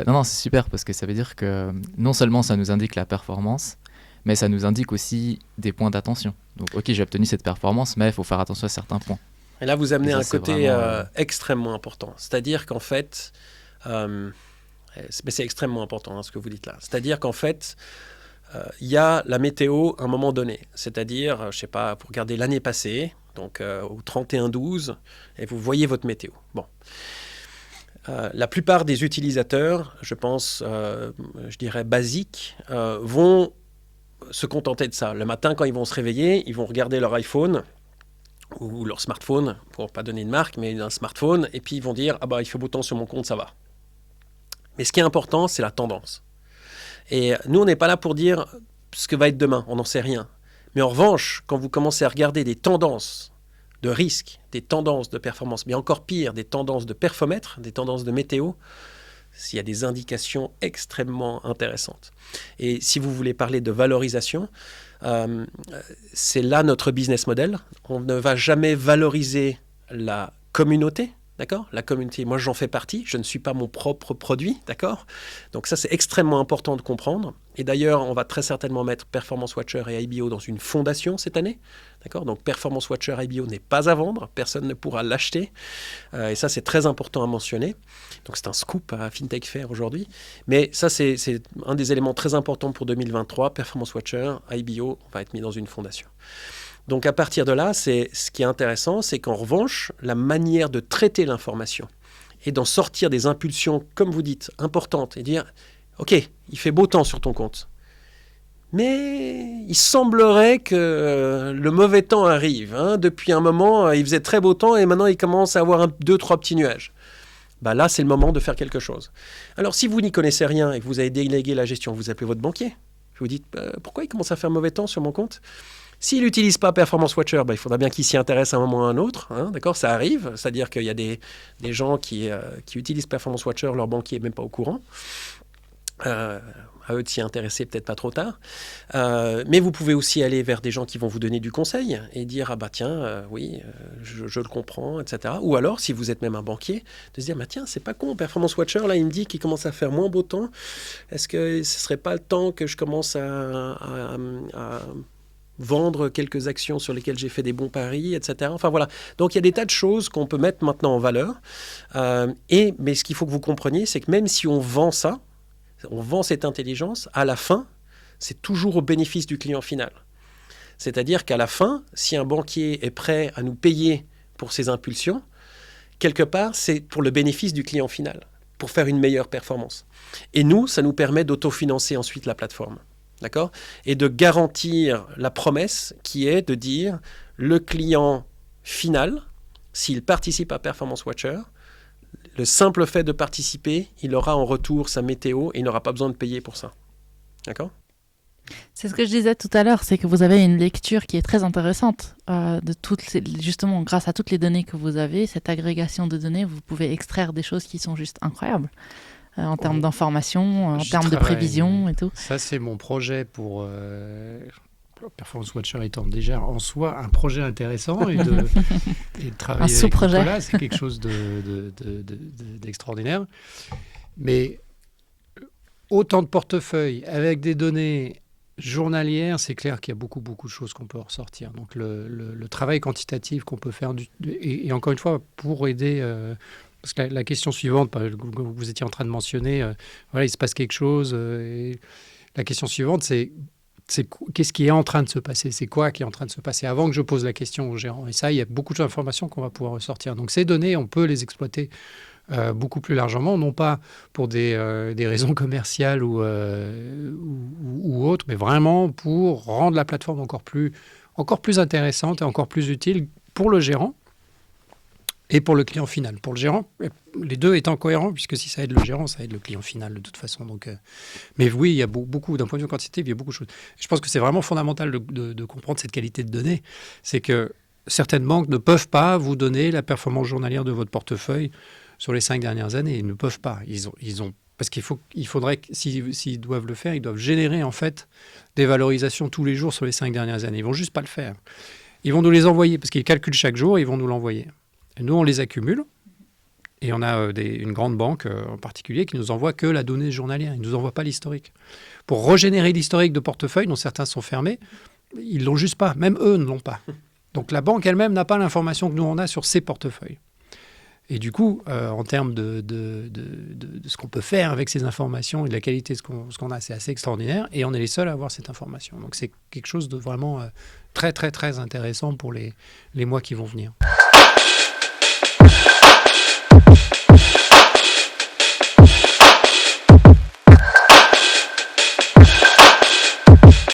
non, c'est super parce que ça veut dire que non seulement ça nous indique la performance, mais ça nous indique aussi des points d'attention. Donc, ok, j'ai obtenu cette performance, mais il faut faire attention à certains points. Et là, vous amenez ça, un côté vraiment, extrêmement important. C'est-à-dire qu'en fait... mais c'est extrêmement important ce que vous dites là. C'est-à-dire qu'en fait, il y a la météo à un moment donné. C'est-à-dire, je ne sais pas, vous regardez l'année passée, donc au 31-12, et vous voyez votre météo. Bon. La plupart des utilisateurs, je pense, je dirais basiques, vont se contenter de ça. Le matin, quand ils vont se réveiller, ils vont regarder leur iPhone ou leur smartphone, pour ne pas donner de marque, mais un smartphone, et puis ils vont dire « Ah bah, il fait beau temps sur mon compte, ça va ». Mais ce qui est important, c'est la tendance. Et nous, on n'est pas là pour dire ce que va être demain, on n'en sait rien. Mais en revanche, quand vous commencez à regarder des tendances de risque, des tendances de performance, mais encore pire, des tendances de perfomètre, des tendances de météo, il y a des indications extrêmement intéressantes. Et si vous voulez parler de valorisation, c'est là notre business model. On ne va jamais valoriser la communauté, D'accord ? La communauté, moi j'en fais partie, je ne suis pas mon propre produit, d'accord ? Donc ça c'est extrêmement important de comprendre. Et d'ailleurs, on va très certainement mettre Performance Watcher et IBO dans une fondation cette année, d'accord ? Donc Performance Watcher IBO n'est pas à vendre, personne ne pourra l'acheter. Et ça c'est très important à mentionner. Donc c'est un scoop à FinTech Fair aujourd'hui. Mais ça c'est un des éléments très importants pour 2023. Performance Watcher, IBO va être mis dans une fondation. Donc à partir de là, ce qui est intéressant, c'est qu'en revanche, la manière de traiter l'information et d'en sortir des impulsions, comme vous dites, importantes, et dire « Ok, il fait beau temps sur ton compte, mais il semblerait que le mauvais temps arrive. Hein. Depuis un moment, il faisait très beau temps et maintenant il commence à avoir 2-3 petits nuages. » Là, c'est le moment de faire quelque chose. Alors si vous n'y connaissez rien et que vous avez délégué la gestion, vous appelez votre banquier. Vous dites « Pourquoi il commence à faire mauvais temps sur mon compte ?» S'il n'utilise pas Performance Watcher, il faudra bien qu'il s'y intéresse à un moment ou à un autre. Hein, d'accord, ça arrive. C'est-à-dire qu'il y a des gens qui utilisent Performance Watcher, leur banquier n'est même pas au courant. À eux de s'y intéresser, peut-être pas trop tard. Mais vous pouvez aussi aller vers des gens qui vont vous donner du conseil et dire « Ah bah tiens, oui, je le comprends, etc. » Ou alors, si vous êtes même un banquier, de se dire « Tiens, c'est pas con, Performance Watcher, là, il me dit qu'il commence à faire moins beau temps. Est-ce que ce serait pas le temps que je commence à vendre quelques actions sur lesquelles j'ai fait des bons paris, etc. » Enfin voilà. Donc il y a des tas de choses qu'on peut mettre maintenant en valeur. Mais ce qu'il faut que vous compreniez, c'est que même si on vend ça, on vend cette intelligence, à la fin, c'est toujours au bénéfice du client final. C'est-à-dire qu'à la fin, si un banquier est prêt à nous payer pour ses impulsions, quelque part, c'est pour le bénéfice du client final, pour faire une meilleure performance. Et nous, ça nous permet d'autofinancer ensuite la plateforme. D'accord ? Et de garantir la promesse qui est de dire le client final, s'il participe à Performance Watcher, le simple fait de participer, il aura en retour sa météo et il n'aura pas besoin de payer pour ça. D'accord ? C'est ce que je disais tout à l'heure, c'est que vous avez une lecture qui est très intéressante. Justement, grâce à toutes les données que vous avez, cette agrégation de données, vous pouvez extraire des choses qui sont juste incroyables. En termes d'information, en termes de prévision et tout. Ça, c'est mon projet pour Performance Watcher étant déjà en soi un projet intéressant et de travailler un sous-projet. Avec Nicolas, c'est quelque chose d'extraordinaire. Mais autant de portefeuilles avec des données journalières, c'est clair qu'il y a beaucoup de choses qu'on peut ressortir. Donc le travail quantitatif qu'on peut faire, et encore une fois, pour aider... Parce que la question suivante, vous étiez en train de mentionner, il se passe quelque chose. Et la question suivante, c'est qu'est-ce qui est en train de se passer ? C'est quoi qui est en train de se passer avant que je pose la question au gérant ? Et ça, il y a beaucoup d'informations qu'on va pouvoir ressortir. Donc ces données, on peut les exploiter beaucoup plus largement, non pas pour des raisons commerciales ou autres, mais vraiment pour rendre la plateforme encore plus intéressante et encore plus utile pour le gérant. Et pour le client final. Pour le gérant, les deux étant cohérents, puisque si ça aide le gérant, ça aide le client final de toute façon. Donc, mais oui, il y a beaucoup, d'un point de vue quantitatif, il y a beaucoup de choses. Je pense que c'est vraiment fondamental de comprendre cette qualité de données. C'est que certaines banques ne peuvent pas vous donner la performance journalière de votre portefeuille sur les 5 dernières années. Ils ne peuvent pas. Ils ont parce qu'il faudrait, s'ils doivent le faire, ils doivent générer en fait des valorisations tous les jours sur les 5 dernières années. Ils ne vont juste pas le faire. Ils vont nous les envoyer, parce qu'ils calculent chaque jour et ils vont nous l'envoyer. Et nous, on les accumule et on a une grande banque en particulier qui nous envoie que la donnée journalière. Ils ne nous envoient pas l'historique. Pour régénérer l'historique de portefeuille, dont certains sont fermés, ils ne l'ont juste pas. Même eux ne l'ont pas. Donc la banque elle-même n'a pas l'information que nous, on a sur ces portefeuilles. Et du coup, en termes de ce qu'on peut faire avec ces informations et de la qualité de ce qu'on a, c'est assez extraordinaire. Et on est les seuls à avoir cette information. Donc c'est quelque chose de vraiment très, très, très intéressant pour les mois qui vont venir.